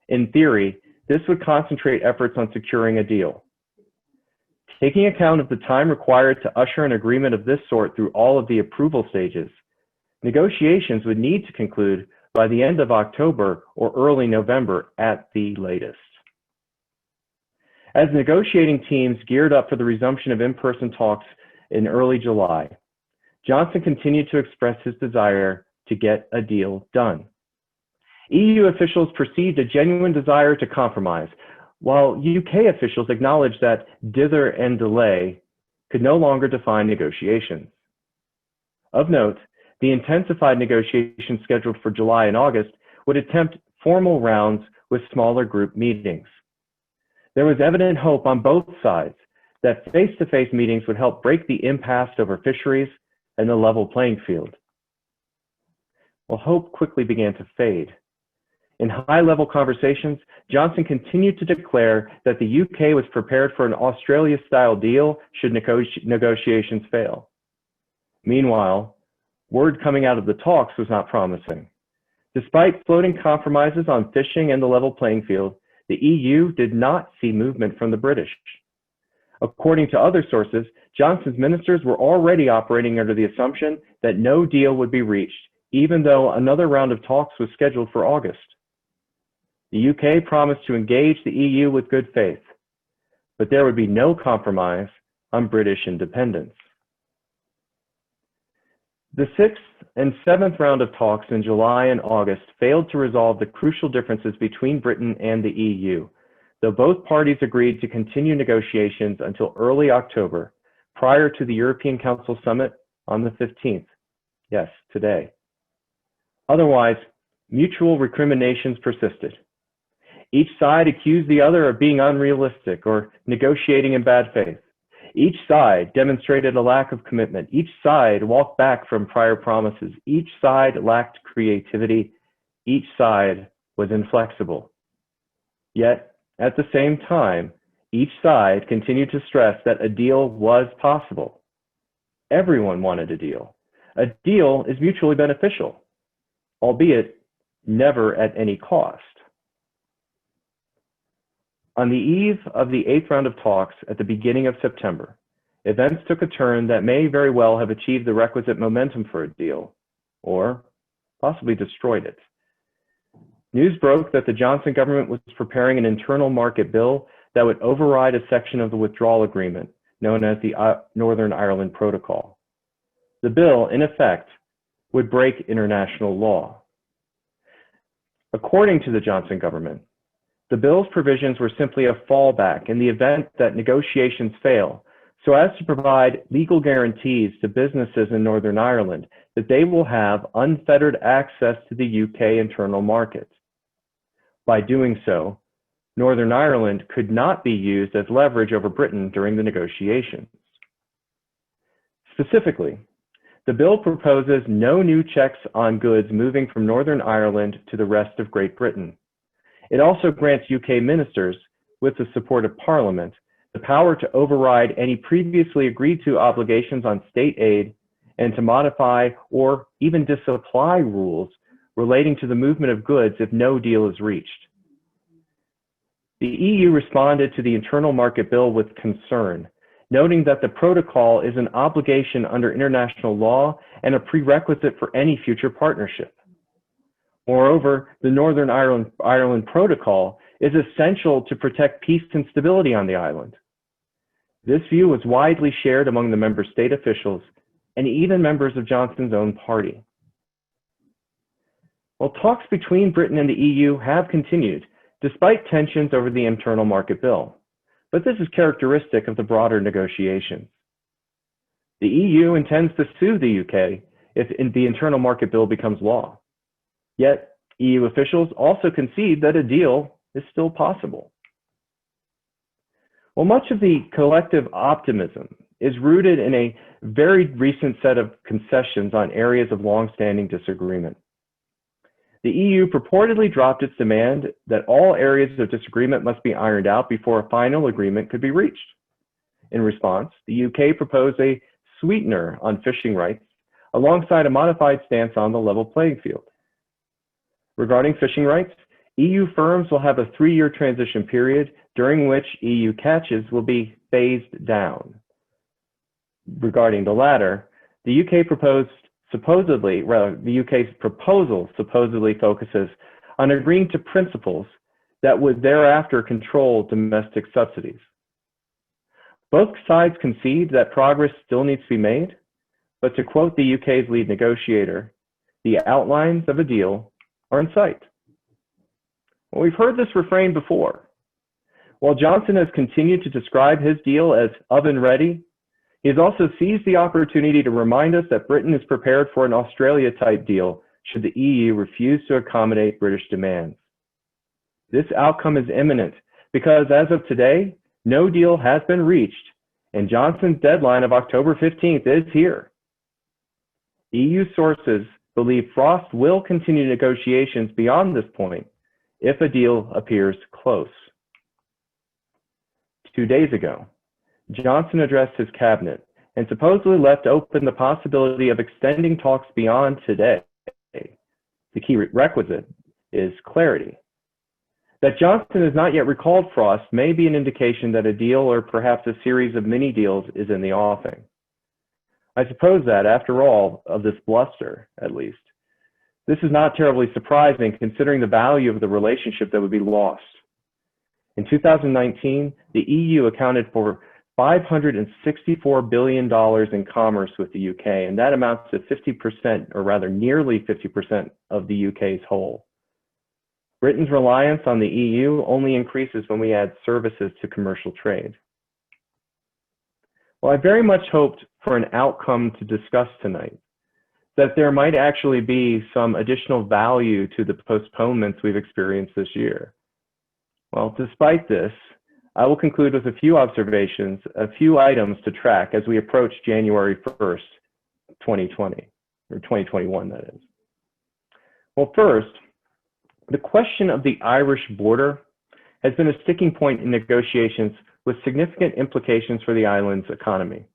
In theory, this would concentrate efforts on securing a deal. Taking account of the time required to usher an agreement of this sort through all of the approval stages, negotiations would need to conclude by the end of October or early November at the latest. As negotiating teams geared up for the resumption of in-person talks in early July, Johnson continued to express his desire to get a deal done. EU officials perceived a genuine desire to compromise, while UK officials acknowledged that dither and delay could no longer define negotiations. Of note, the intensified negotiations scheduled for July and August would attempt formal rounds with smaller group meetings. There was evident hope on both sides that face-to-face meetings would help break the impasse over fisheries and the level playing field. while hope quickly began to fade. In high-level conversations, Johnson continued to declare that the UK was prepared for an Australia-style deal should negotiations fail. Meanwhile, word coming out of the talks was not promising. Despite floating compromises on fishing and the level playing field, the EU did not see movement from the British. According to other sources, Johnson's ministers were already operating under the assumption that no deal would be reached, even though another round of talks was scheduled for August. The UK promised to engage the EU with good faith, but there would be no compromise on British independence. The sixth and seventh round of talks in July and August failed to resolve the crucial differences between Britain and the EU, though both parties agreed to continue negotiations until early October, prior to the European Council summit on the 15th. Yes, today. Otherwise, mutual recriminations persisted. Each side accused the other of being unrealistic or negotiating in bad faith. Each side demonstrated a lack of commitment. Each side walked back from prior promises. Each side lacked creativity. Each side was inflexible. Yet, at the same time, each side continued to stress that a deal was possible. Everyone wanted a deal. A deal is mutually beneficial, albeit never at any cost. On the eve of the eighth round of talks at the beginning of September, events took a turn that may very well have achieved the requisite momentum for a deal, or possibly destroyed it. News broke that the Johnson government was preparing an internal market bill that would override a section of the withdrawal agreement known as the Northern Ireland Protocol. The bill, in effect, would break international law. According to the Johnson government, the bill's provisions were simply a fallback in the event that negotiations fail, so as to provide legal guarantees to businesses in Northern Ireland that they will have unfettered access to the UK internal market. By doing so, Northern Ireland could not be used as leverage over Britain during the negotiations. Specifically, the bill proposes no new checks on goods moving from Northern Ireland to the rest of Great Britain. It also grants UK ministers, with the support of Parliament, the power to override any previously agreed to obligations on state aid and to modify or even disapply rules relating to the movement of goods if no deal is reached. The EU responded to the internal market bill with concern, noting that the protocol is an obligation under international law and a prerequisite for any future partnership. Moreover, the Northern Ireland Protocol is essential to protect peace and stability on the island. This view was widely shared among the member state officials and even members of Johnson's own party. Well, talks between Britain and the EU have continued, despite tensions over the internal market bill. But this is characteristic of the broader negotiations. The EU intends to sue the UK if the internal market bill becomes law. Yet, EU officials also concede that a deal is still possible. Well, much of the collective optimism is rooted in a very recent set of concessions on areas of long-standing disagreement. The EU purportedly dropped its demand that all areas of disagreement must be ironed out before a final agreement could be reached. In response, the UK proposed a sweetener on fishing rights alongside a modified stance on the level playing field. Regarding fishing rights, EU firms will have a 3-year transition period during which EU catches will be phased down. Regarding the latter, the UK's proposal supposedly focuses on agreeing to principles that would thereafter control domestic subsidies. Both sides concede that progress still needs to be made, but to quote the UK's lead negotiator, the outlines of a deal are in sight. Well, we've heard this refrain before. While Johnson has continued to describe his deal as oven ready, he has also seized the opportunity to remind us that Britain is prepared for an Australia-type deal should the EU refuse to accommodate British demands. This outcome is imminent because as of today, no deal has been reached and Johnson's deadline of October 15th is here. EU sources believe Frost will continue negotiations beyond this point if a deal appears close. 2 days ago, Johnson addressed his cabinet and supposedly left open the possibility of extending talks beyond today. The key requisite is clarity. That Johnson has not yet recalled Frost may be an indication that a deal or perhaps a series of mini deals is in the offing. I suppose that, after all of this bluster, at least, this is not terribly surprising considering the value of the relationship that would be lost. In 2019, the EU accounted for $564 billion in commerce with the UK, and that amounts to 50%, or rather nearly 50% of the UK's whole. Britain's reliance on the EU only increases when we add services to commercial trade. Well, I very much hoped for an outcome to discuss tonight, that there might actually be some additional value to the postponements we've experienced this year. Well, despite this, I will conclude with a few observations, a few items to track as we approach January 1st, 2020, or 2021, that is. Well, first, the question of the Irish border has been a sticking point in negotiations with significant implications for the island's economy.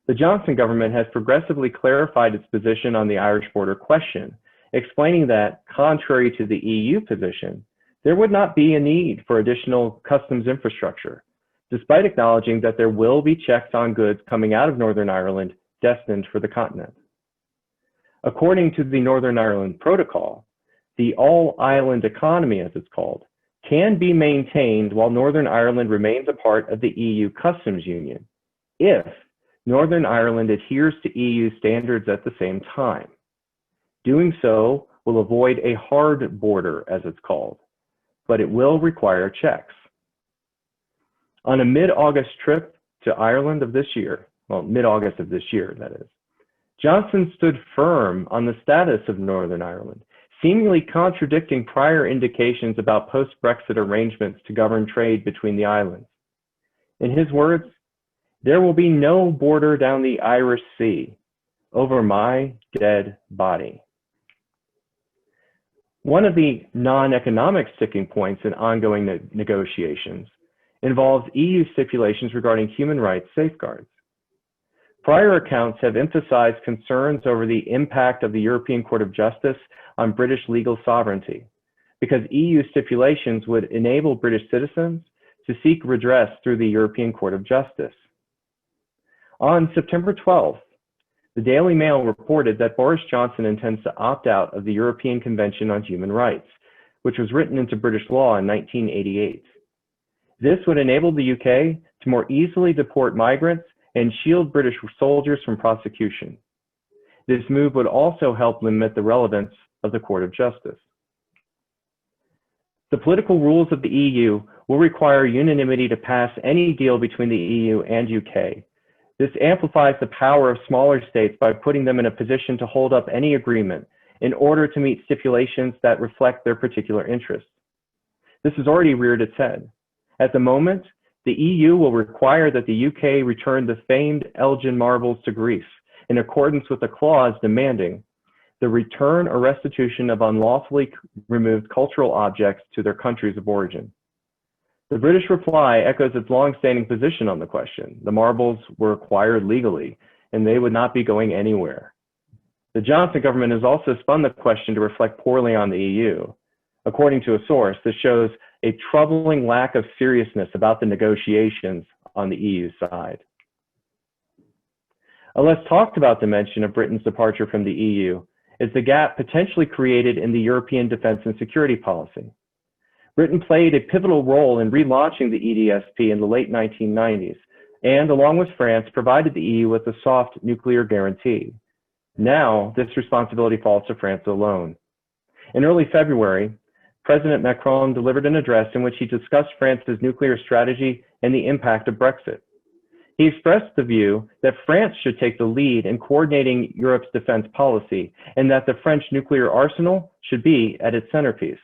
The Johnson government has progressively clarified its position on the Irish border question, explaining that, contrary to the EU position, there would not be a need for additional customs infrastructure, despite acknowledging that there will be checks on goods coming out of Northern Ireland destined for the continent. According to the Northern Ireland Protocol, the all-island economy, as it's called, can be maintained while Northern Ireland remains a part of the EU customs union, if Northern Ireland adheres to EU standards at the same time. Doing so will avoid a hard border, as it's called, but it will require checks. On a mid-August trip to Ireland of this year, well, mid-August of this year, that is, Johnson stood firm on the status of Northern Ireland, seemingly contradicting prior indications about post-Brexit arrangements to govern trade between the islands. In his words, "There will be no border down the Irish Sea over my dead body." One of the non-economic sticking points in ongoing negotiations involves EU stipulations regarding human rights safeguards. Prior accounts have emphasized concerns over the impact of the European Court of Justice on British legal sovereignty, because EU stipulations would enable British citizens to seek redress through the European Court of Justice. On September 12th, the Daily Mail reported that Boris Johnson intends to opt out of the European Convention on Human Rights, which was written into British law in 1988. This would enable the UK to more easily deport migrants and shield British soldiers from prosecution. This move would also help limit the relevance of the Court of Justice. The political rules of the EU will require unanimity to pass any deal between the EU and UK. This amplifies the power of smaller states by putting them in a position to hold up any agreement in order to meet stipulations that reflect their particular interests. This has already reared its head. At the moment, the EU will require that the UK return the famed Elgin marbles to Greece in accordance with a clause demanding the return or restitution of unlawfully removed cultural objects to their countries of origin. The British reply echoes its long-standing position on the question. The marbles were acquired legally, and they would not be going anywhere. The Johnson government has also spun the question to reflect poorly on the EU. According to a source, this shows a troubling lack of seriousness about the negotiations on the EU side. A less talked about dimension of Britain's departure from the EU is the gap potentially created in the European defense and security policy. Britain played a pivotal role in relaunching the EDSP in the late 1990s, and along with France, provided the EU with a soft nuclear guarantee. Now, this responsibility falls to France alone. In early February, President Macron delivered an address in which he discussed France's nuclear strategy and the impact of Brexit. He expressed the view that France should take the lead in coordinating Europe's defense policy, and that the French nuclear arsenal should be at its centerpiece.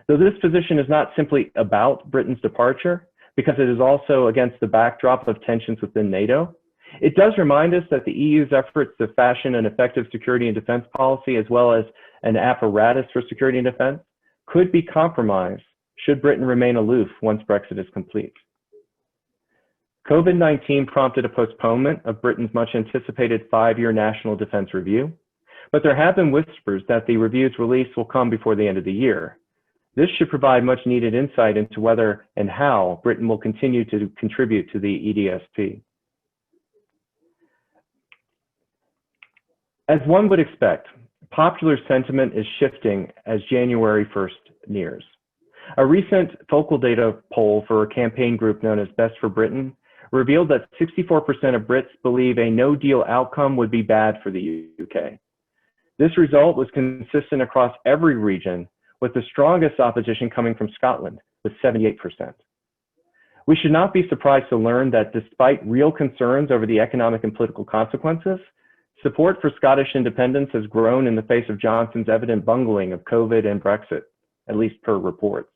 Though this position is not simply about Britain's departure, because it is also against the backdrop of tensions within NATO, It does remind us that the EU's efforts to fashion an effective security and defense policy, as well as an apparatus for security and defense, could be compromised should Britain remain aloof once Brexit is complete. COVID-19 prompted a postponement of Britain's much anticipated 5-year national defense review, but there have been whispers that the review's release will come before the end of the year. This should provide much needed insight into whether and how Britain will continue to contribute to the EDSP. As one would expect, popular sentiment is shifting as January 1st nears. A recent Focal Data poll for a campaign group known as Best for Britain revealed that 64% of Brits believe a no-deal outcome would be bad for the UK. This result was consistent across every region, with the strongest opposition coming from Scotland, with 78%. We should not be surprised to learn that despite real concerns over the economic and political consequences, support for Scottish independence has grown in the face of Johnson's evident bungling of COVID and Brexit, at least per reports.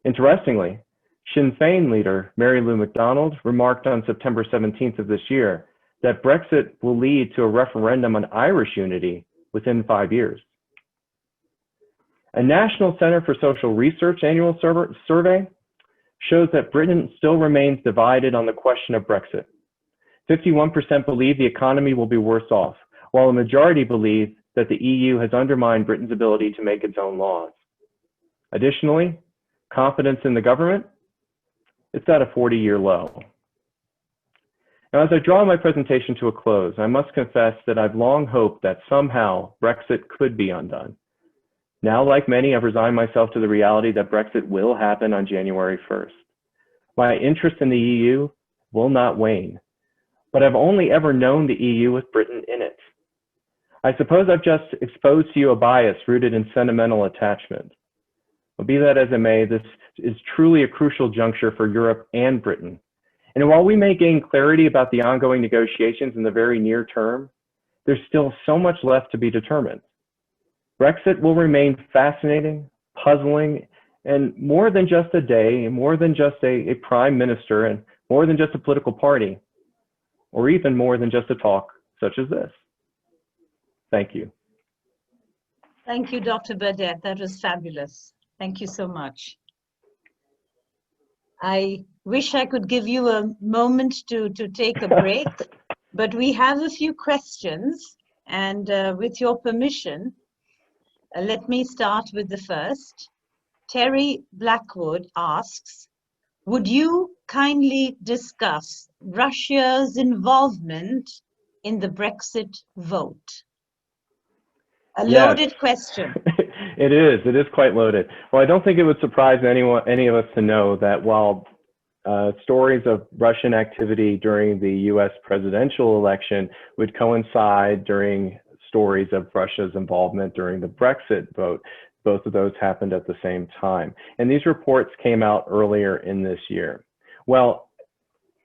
Interestingly, Sinn Féin leader Mary Lou MacDonald remarked on September 17th of this year that Brexit will lead to a referendum on Irish unity within 5 years. A National Center for Social Research annual survey shows that Britain still remains divided on the question of Brexit. 51% believe the economy will be worse off, while a majority believe that the EU has undermined Britain's ability to make its own laws. Additionally, confidence in the government, it's at a 40-year low. Now, as I draw my presentation to a close, I must confess that I've long hoped that somehow Brexit could be undone. Now, like many, I've resigned myself to the reality that Brexit will happen on January 1st. My interest in the EU will not wane, but I've only ever known the EU with Britain in it. I suppose I've just exposed to you a bias rooted in sentimental attachment. But be that as it may, this is truly a crucial juncture for Europe and Britain. And while we may gain clarity about the ongoing negotiations in the very near term, there's still so much left to be determined. Brexit will remain fascinating, puzzling, and more than just a day, more than just a prime minister, and more than just a political party, or even more than just a talk such as this. Thank you. Thank you, Dr. Burdette. That was fabulous. Thank you so much. I wish I could give you a moment to take a break, but we have a few questions, and with your permission, let me start with the first. Terry Blackwood asks, would you kindly discuss Russia's involvement in the Brexit vote? A loaded question. It is quite loaded. Well, I don't think it would surprise any of us to know that while stories of Russian activity during the US presidential election would coincide during stories of Russia's involvement during the Brexit vote, both of those happened at the same time. And these reports came out earlier in this year. Well,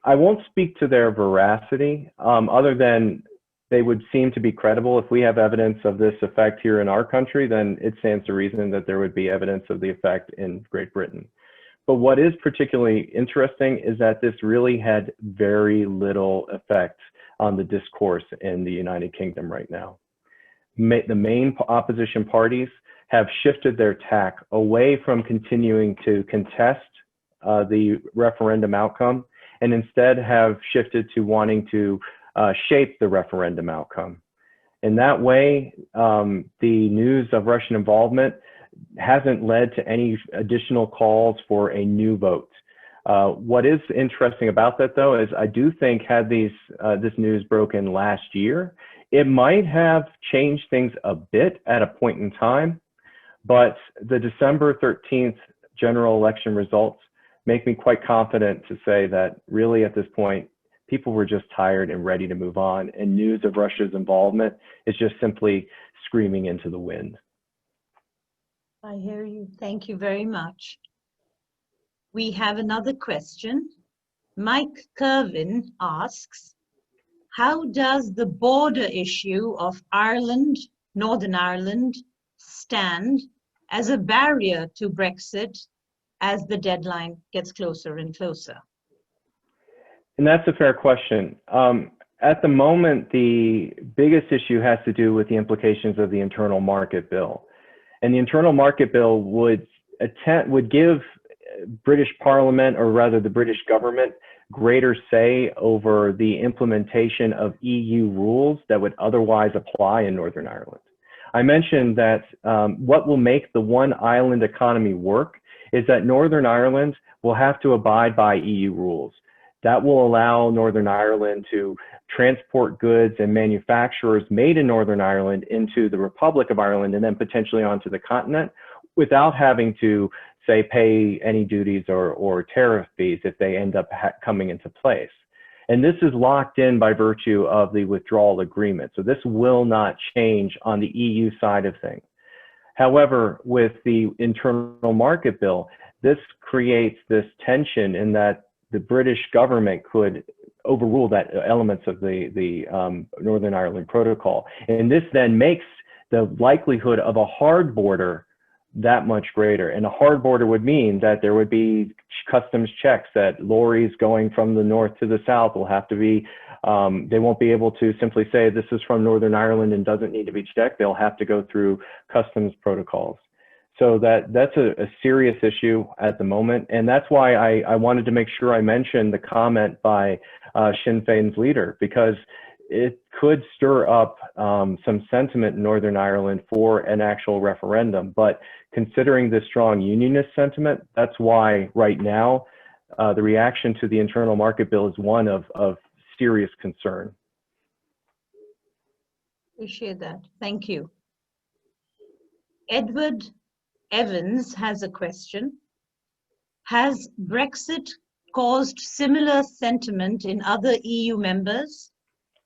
I won't speak to their veracity, other than they would seem to be credible. If we have evidence of this effect here in our country, then it stands to reason that there would be evidence of the effect in Great Britain. But what is particularly interesting is that this really had very little effect on the discourse in the United Kingdom right now. The main opposition parties have shifted their tack away from continuing to contest the referendum outcome, and instead have shifted to wanting to shape the referendum outcome. In that way, the news of Russian involvement hasn't led to any additional calls for a new vote. What is interesting about that, though, is I do think had this news broken last year, it might have changed things a bit at a point in time, but the December 13th general election results make me quite confident to say that really at this point, people were just tired and ready to move on, and news of Russia's involvement is just simply screaming into the wind. I hear you. Thank you very much. We have another question. Mike Kervin asks, how does the border issue of Ireland, Northern Ireland, stand as a barrier to Brexit as the deadline gets closer and closer? And that's a fair question. At the moment, the biggest issue has to do with the implications of the internal market bill. And the internal market bill would give British Parliament, or rather the British government, greater say over the implementation of EU rules that would otherwise apply in Northern Ireland. I mentioned that what will make the one island economy work is that Northern Ireland will have to abide by EU rules. That will allow Northern Ireland to transport goods and manufacturers made in Northern Ireland into the Republic of Ireland and then potentially onto the continent without having to, say, pay any duties or tariff fees if they end up coming into place. And this is locked in by virtue of the withdrawal agreement. So this will not change on the EU side of things. However, with the internal market bill, this creates this tension in that the British government could overrule that elements of the Northern Ireland Protocol. And this then makes the likelihood of a hard border that much greater. And a hard border would mean that there would be customs checks, that lorries going from the north to the south will have to be, they won't be able to simply say this is from Northern Ireland and doesn't need to be checked. They'll have to go through customs protocols. So that's a serious issue at the moment. And that's why I wanted to make sure I mentioned the comment by Sinn Féin's leader, because it could stir up some sentiment in Northern Ireland for an actual referendum. But considering the strong unionist sentiment, that's why right now the reaction to the internal market bill is one of serious concern. Appreciate that. Thank you. Edward Evans has a question. Has Brexit caused similar sentiment in other EU members,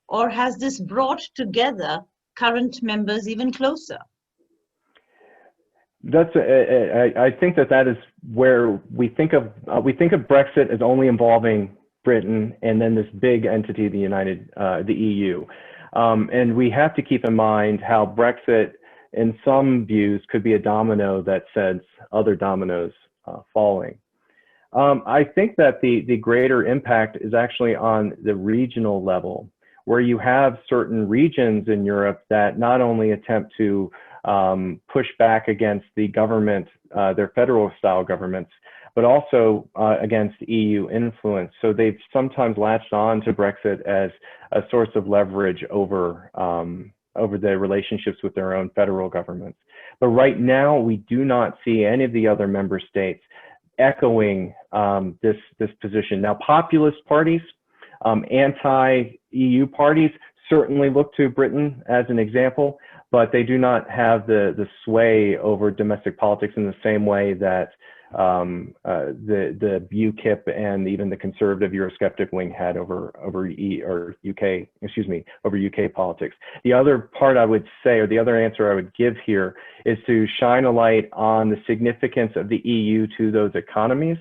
or has this brought together current members even closer? That's I think that is where we think of Brexit as only involving Britain and then this big entity, the EU, and we have to keep in mind how Brexit, in some views, could be a domino that sends other dominoes falling. I think that the greater impact is actually on the regional level, where you have certain regions in Europe that not only attempt to push back against the government, their federal style governments, but also against EU influence. So they've sometimes latched on to Brexit as a source of leverage over their relationships with their own federal governments. But right now, we do not see any of the other member states echoing this position. Now, populist parties, anti-EU parties certainly look to Britain as an example, but they do not have the sway over domestic politics in the same way that the UKIP and even the conservative Eurosceptic wing had over UK politics. The other part I would say, or the other answer I would give here, is to shine a light on the significance of the EU to those economies.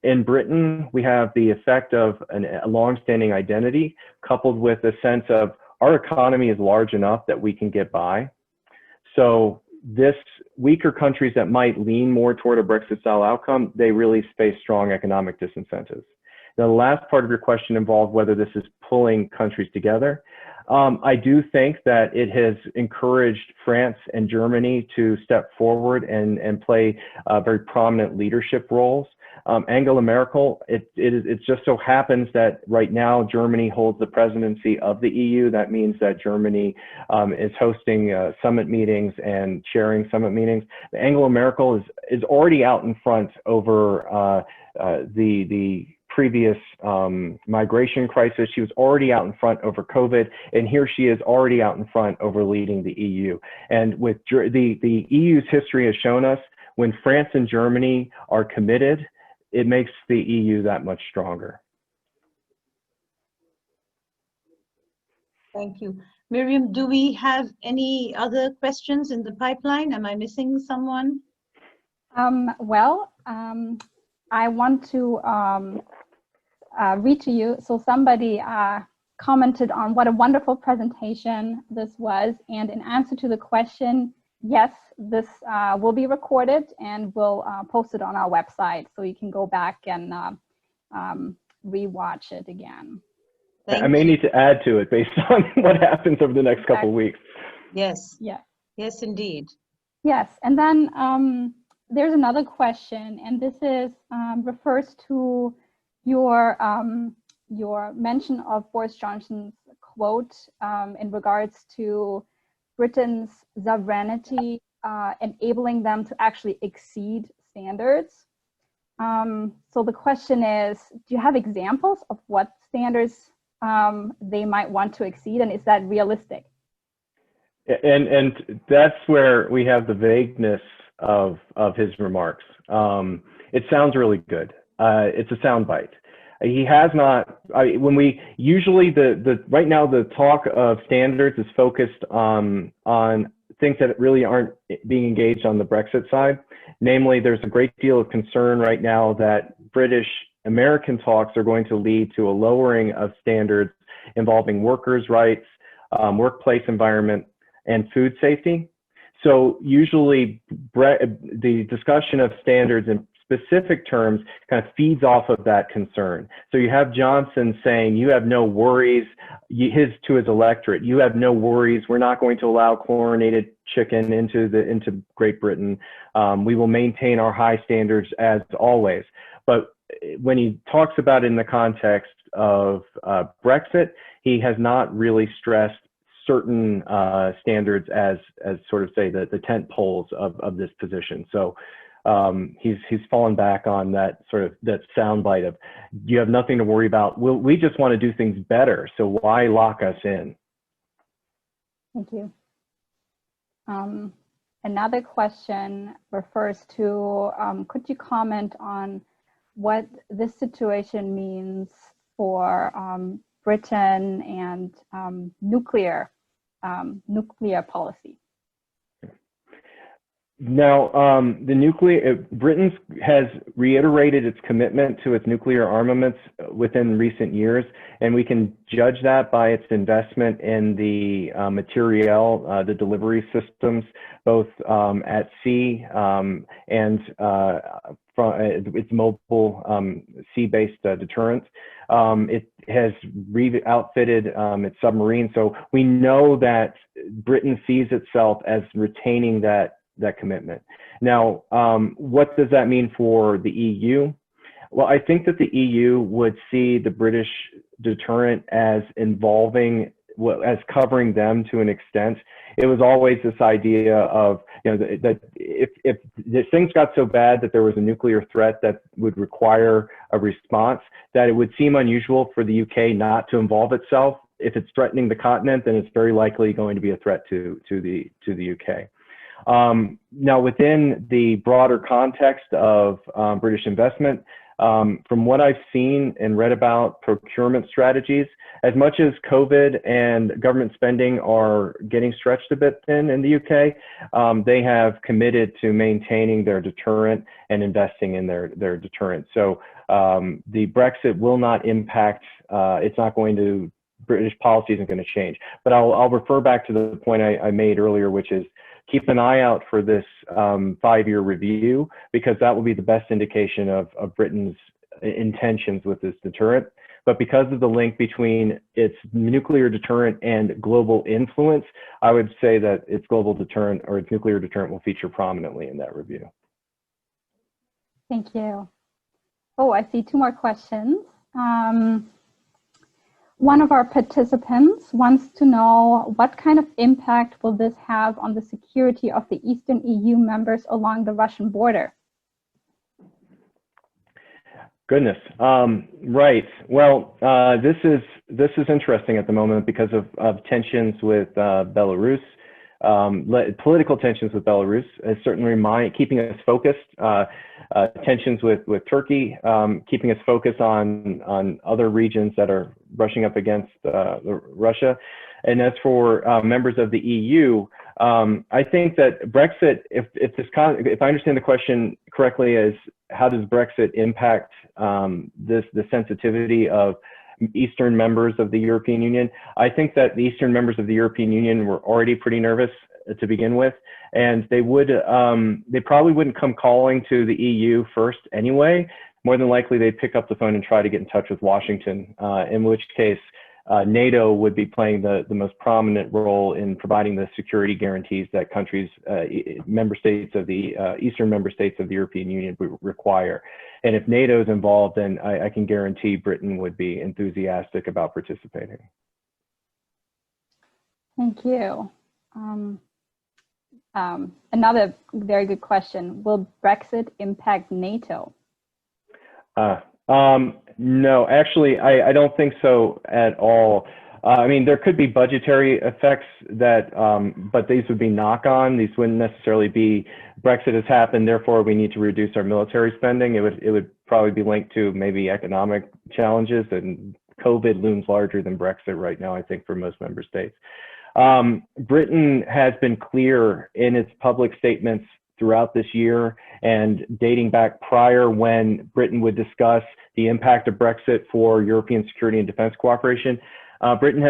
In Britain, we have the effect of a long-standing identity coupled with a sense of our economy is large enough that we can get by. So this weaker countries that might lean more toward a Brexit-style outcome, they really face strong economic disincentives. Now, the last part of your question involved whether this is pulling countries together. I do think that it has encouraged France and Germany to step forward and play very prominent leadership roles. Angela Merkel, it just so happens that right now Germany holds the presidency of the EU. That means that Germany is hosting summit meetings and chairing summit meetings. Angela Merkel is already out in front over the previous migration crisis. She was already out in front over COVID, and here she is already out in front over leading the EU. And with the EU's history has shown us, when France and Germany are committed, it makes the EU that much stronger. Thank you. Miriam, do we have any other questions in the pipeline? Am I missing someone? I want to read to you. So somebody commented on what a wonderful presentation this was. And in answer to the question, yes, this will be recorded and we'll post it on our website. So you can go back and rewatch it again. I may need to add to it based on what happens over the next couple of weeks. Yes. Yeah. Yes, indeed. Yes, and then there's another question, and this is refers to your mention of Boris Johnson's quote in regards to Britain's sovereignty enabling them to actually exceed standards. So the question is, do you have examples of what standards they might want to exceed, and is that realistic? And that's where we have the vagueness of his remarks. It sounds really good. It's a soundbite. He has not. When we usually right now the talk of standards is focused on things that really aren't being engaged on the Brexit side. Namely, there's a great deal of concern right now that British-American talks are going to lead to a lowering of standards involving workers' rights, workplace environment, and food safety. So usually the discussion of standards in specific terms kind of feeds off of that concern. So you have Johnson saying, you have no worries, to his electorate, you have no worries, we're not going to allow chlorinated chicken into Great Britain. We will maintain our high standards as always. But when he talks about it in the context of Brexit, he has not really stressed certain standards as sort of say the tent poles of this position. So he's fallen back on that sort of that soundbite of, you have nothing to worry about. We just want to do things better. So why lock us in? Thank you. Another question refers to, could you comment on what this situation means for Britain and nuclear policy? Now, Britain has reiterated its commitment to its nuclear armaments within recent years, and we can judge that by its investment in the materiel, the delivery systems, both at sea and from its mobile sea-based deterrent. It has outfitted its submarine, so we know that Britain sees itself as retaining that commitment. Now, what does that mean for the EU? Well, I think that the EU would see the British deterrent as as covering them to an extent. It was always this idea of, that if things got so bad that there was a nuclear threat that would require a response, that it would seem unusual for the UK not to involve itself. If it's threatening the continent, then it's very likely going to be a threat to the UK. Now, within the broader context of British investment, from what I've seen and read about procurement strategies, as much as COVID and government spending are getting stretched a bit thin in the UK, they have committed to maintaining their deterrent and investing in their deterrent. So the Brexit will not impact, it's not going to, British policy isn't going to change. But I'll refer back to the point I made earlier, which is, keep an eye out for this 5-year review, because that will be the best indication of Britain's intentions with this deterrent. But because of the link between its nuclear deterrent and global influence, I would say that its global deterrent or its nuclear deterrent will feature prominently in that review. Thank you. Oh, I see 2 more questions. One of our participants wants to know, what kind of impact will this have on the security of the Eastern EU members along the Russian border? Goodness, right. Well, this is interesting at the moment because of tensions with Belarus. Political tensions with Belarus is certainly keeping us focused. Tensions with Turkey, keeping us focused on other regions that are brushing up against Russia. And as for members of the EU, I think that Brexit, if I understand the question correctly, is how does Brexit impact the sensitivity of Eastern members of the European Union? I think that the Eastern members of the European Union were already pretty nervous to begin with, and they probably wouldn't come calling to the EU first anyway, more than likely they'd pick up the phone and try to get in touch with Washington, in which case NATO would be playing the most prominent role in providing the security guarantees that countries, member states of the Eastern member states of the European Union would require. And if NATO is involved, then I can guarantee Britain would be enthusiastic about participating. Thank you. Another very good question. Will Brexit impact NATO? No, actually, I don't think so at all. I mean, there could be budgetary effects that, but these would be knock-on. These wouldn't necessarily be Brexit has happened, therefore we need to reduce our military spending. It would probably be linked to maybe economic challenges, and COVID looms larger than Brexit right now, I think, for most member states. Britain has been clear in its public statements throughout this year and dating back prior, when Britain would discuss the impact of Brexit for European security and defense cooperation. Britain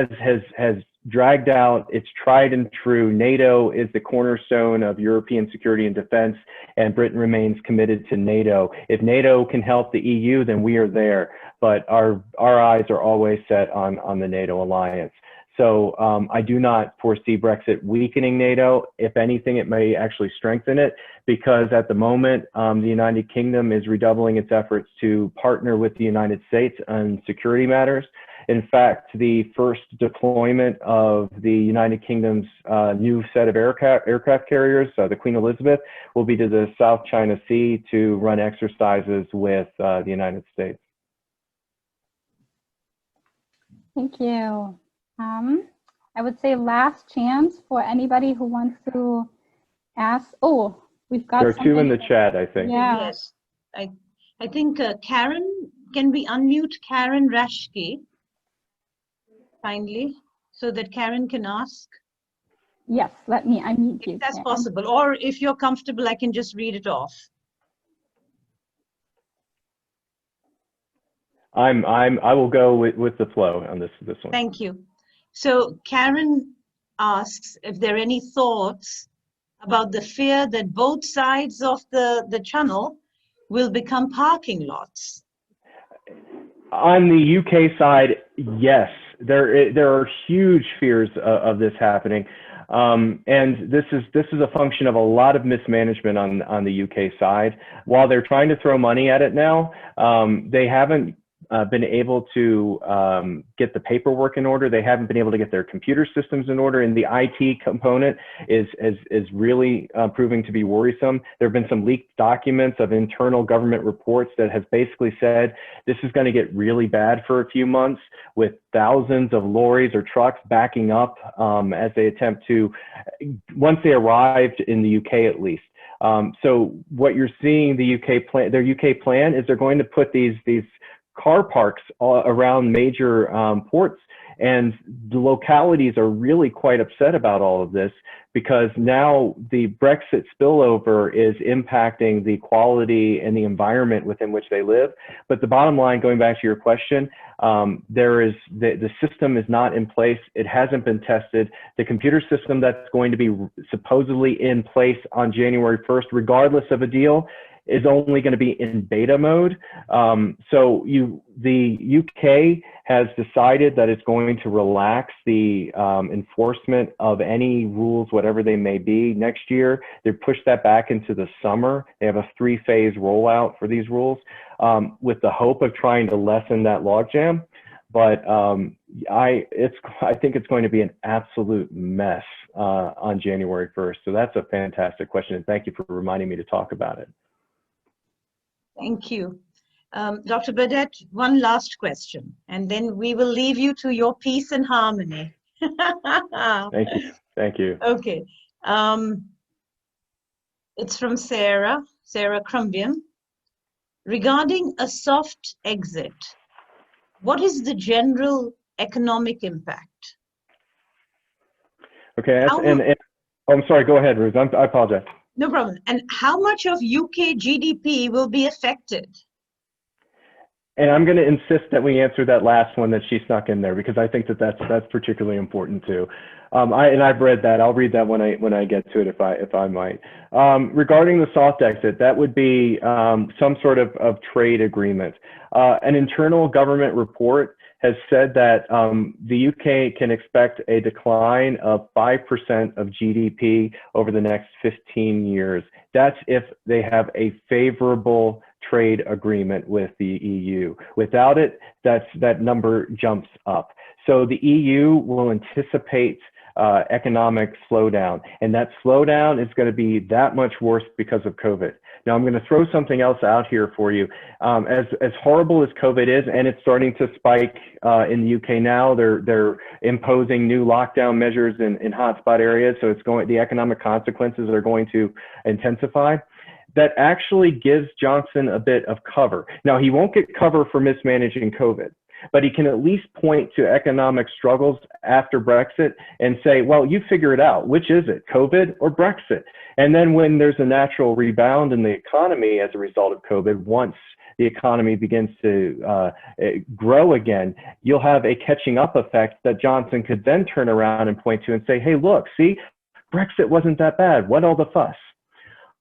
has dragged out its tried and true. NATO is the cornerstone of European security and defense, and Britain remains committed to NATO. If NATO can help the EU, then we are there. But our eyes are always set on the NATO alliance. So I do not foresee Brexit weakening NATO. If anything, it may actually strengthen it, because at the moment, the United Kingdom is redoubling its efforts to partner with the United States on security matters. In fact, the first deployment of the United Kingdom's new set of aircraft carriers, the Queen Elizabeth, will be to the South China Sea to run exercises with the United States. Thank you. I would say last chance for anybody who wants to ask. Oh, we've got. There are two in the chat, I think. Yeah. Yes, I think Karen, can we unmute Karen Rashke kindly, so that Karen can ask? Yes, let me unmute you. If that's Karen. possible, or if you're comfortable, I can just read it off. I will go with the flow on this one. Thank you. So Karen asks if there are any thoughts about the fear that both sides of the channel will become parking lots. On the UK side, yes, there are huge fears of this happening, and this is a function of a lot of mismanagement on the UK side. While they're trying to throw money at it now, they haven't been able to get the paperwork in order. They haven't been able to get their computer systems in order, and the IT component is really proving to be worrisome. There have been some leaked documents of internal government reports that have basically said this is going to get really bad for a few months, with thousands of lorries or trucks backing up as they attempt to, once they arrived in the UK at least. So what you're seeing their UK plan is they're going to put these car parks around major ports, and the localities are really quite upset about all of this, because now the Brexit spillover is impacting the quality and the environment within which they live. But the bottom line, going back to your question, the system is not in place. It hasn't been tested. The computer system that's going to be supposedly in place on January 1st, regardless of a deal, is only going to be in beta mode. So the UK has decided that it's going to relax the enforcement of any rules, whatever they may be, next year. They've pushed that back into the summer. They have a 3-phase rollout for these rules, with the hope of trying to lessen that logjam. But I think it's going to be an absolute mess on January 1st. So that's a fantastic question, and thank you for reminding me to talk about it. Thank you. Dr. Burdette, one last question, and then we will leave you to your peace and harmony. Thank you. Thank you. Okay. It's from Sarah Crumbian. Regarding a soft exit, what is the general economic impact? Okay, I'm sorry, go ahead, Ruth. I apologize. No problem. And how much of UK GDP will be affected? And I'm going to insist that we answer that last one that she snuck in there, because I think that that's particularly important too. I've read that. I'll read that when I get to it, if I might. Regarding the soft exit, that would be some sort of trade agreement. An internal government report has said that the UK can expect a decline of 5% of GDP over the next 15 years. That's if they have a favorable trade agreement with the EU. Without it, that number jumps up. So the EU will anticipate economic slowdown, and that slowdown is going to be that much worse because of COVID. Now, I'm going to throw something else out here for you. As horrible as COVID is, and it's starting to spike in the UK now, they're imposing new lockdown measures in hotspot areas, so the economic consequences are going to intensify. That actually gives Johnson a bit of cover. Now, he won't get cover for mismanaging COVID, but he can at least point to economic struggles after Brexit and say, well, you figure it out. Which is it, COVID or Brexit? And then when there's a natural rebound in the economy as a result of COVID, once the economy begins to grow again, you'll have a catching up effect that Johnson could then turn around and point to and say, hey, look, see, Brexit wasn't that bad. What all the fuss?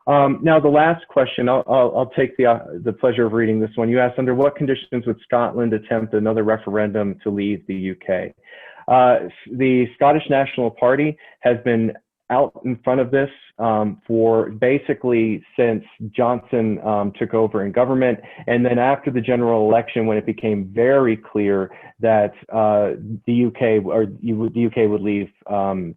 Now, the last question, I'll take the pleasure of reading this one. You asked, under what conditions would Scotland attempt another referendum to leave the UK? The Scottish National Party has been out in front of this for basically since Johnson took over in government, and then after the general election, when it became very clear that the UK would leave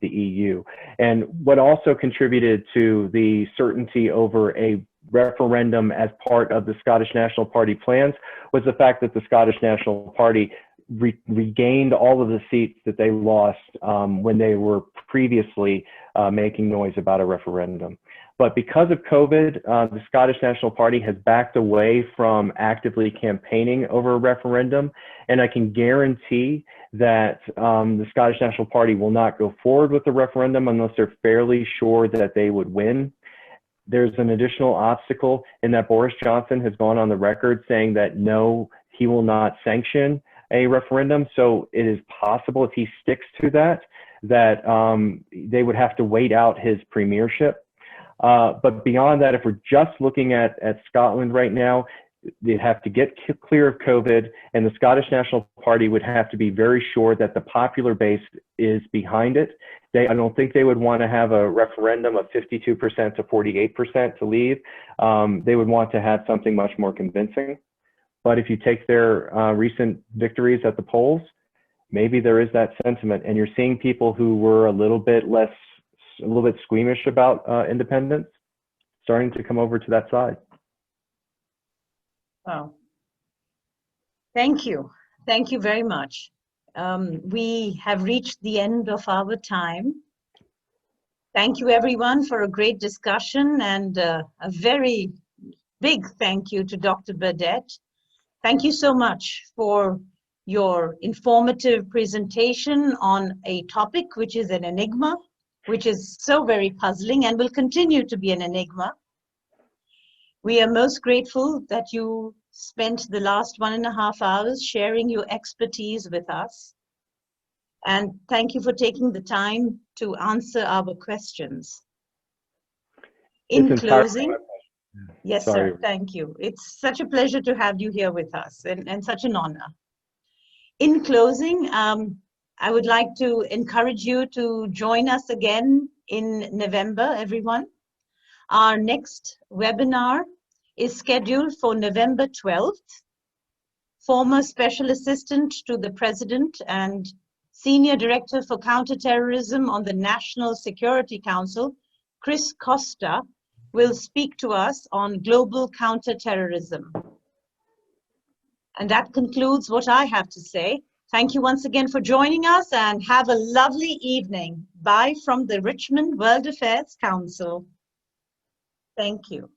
the EU. And what also contributed to the certainty over a referendum as part of the Scottish National Party plans was the fact that the Scottish National Party regained all of the seats that they lost when they were previously making noise about a referendum. But because of COVID, the Scottish National Party has backed away from actively campaigning over a referendum, and I can guarantee that the Scottish National Party will not go forward with the referendum unless they're fairly sure that they would win. There's an additional obstacle in that Boris Johnson has gone on the record saying that no, he will not sanction a referendum. So it is possible, if he sticks to that, that they would have to wait out his premiership. But beyond that, if we're just looking at Scotland right now, they'd have to get clear of COVID, and the Scottish National Party would have to be very sure that the popular base is behind it. I don't think they would want to have a referendum of 52% to 48% to leave. They would want to have something much more convincing. But if you take their recent victories at the polls, maybe there is that sentiment, and you're seeing people who were a little bit squeamish about independence starting to come over to that side. Wow. Thank you. Thank you very much. We have reached the end of our time. Thank you, everyone, for a great discussion, and a very big thank you to Dr. Burdette. Thank you so much for your informative presentation on a topic which is an enigma, which is so very puzzling and will continue to be an enigma. We are most grateful that you spent the last 1.5 hours sharing your expertise with us. And thank you for taking the time to answer our questions. In closing, yes, sir, thank you. It's such a pleasure to have you here with us, and such an honor. In closing, I would like to encourage you to join us again in November, everyone. Our next webinar is scheduled for November 12th. Former Special Assistant to the President and Senior Director for Counter-Terrorism on the National Security Council, Chris Costa, will speak to us on global counter-terrorism. And that concludes what I have to say. Thank you once again for joining us, and have a lovely evening. Bye from the Richmond World Affairs Council. Thank you.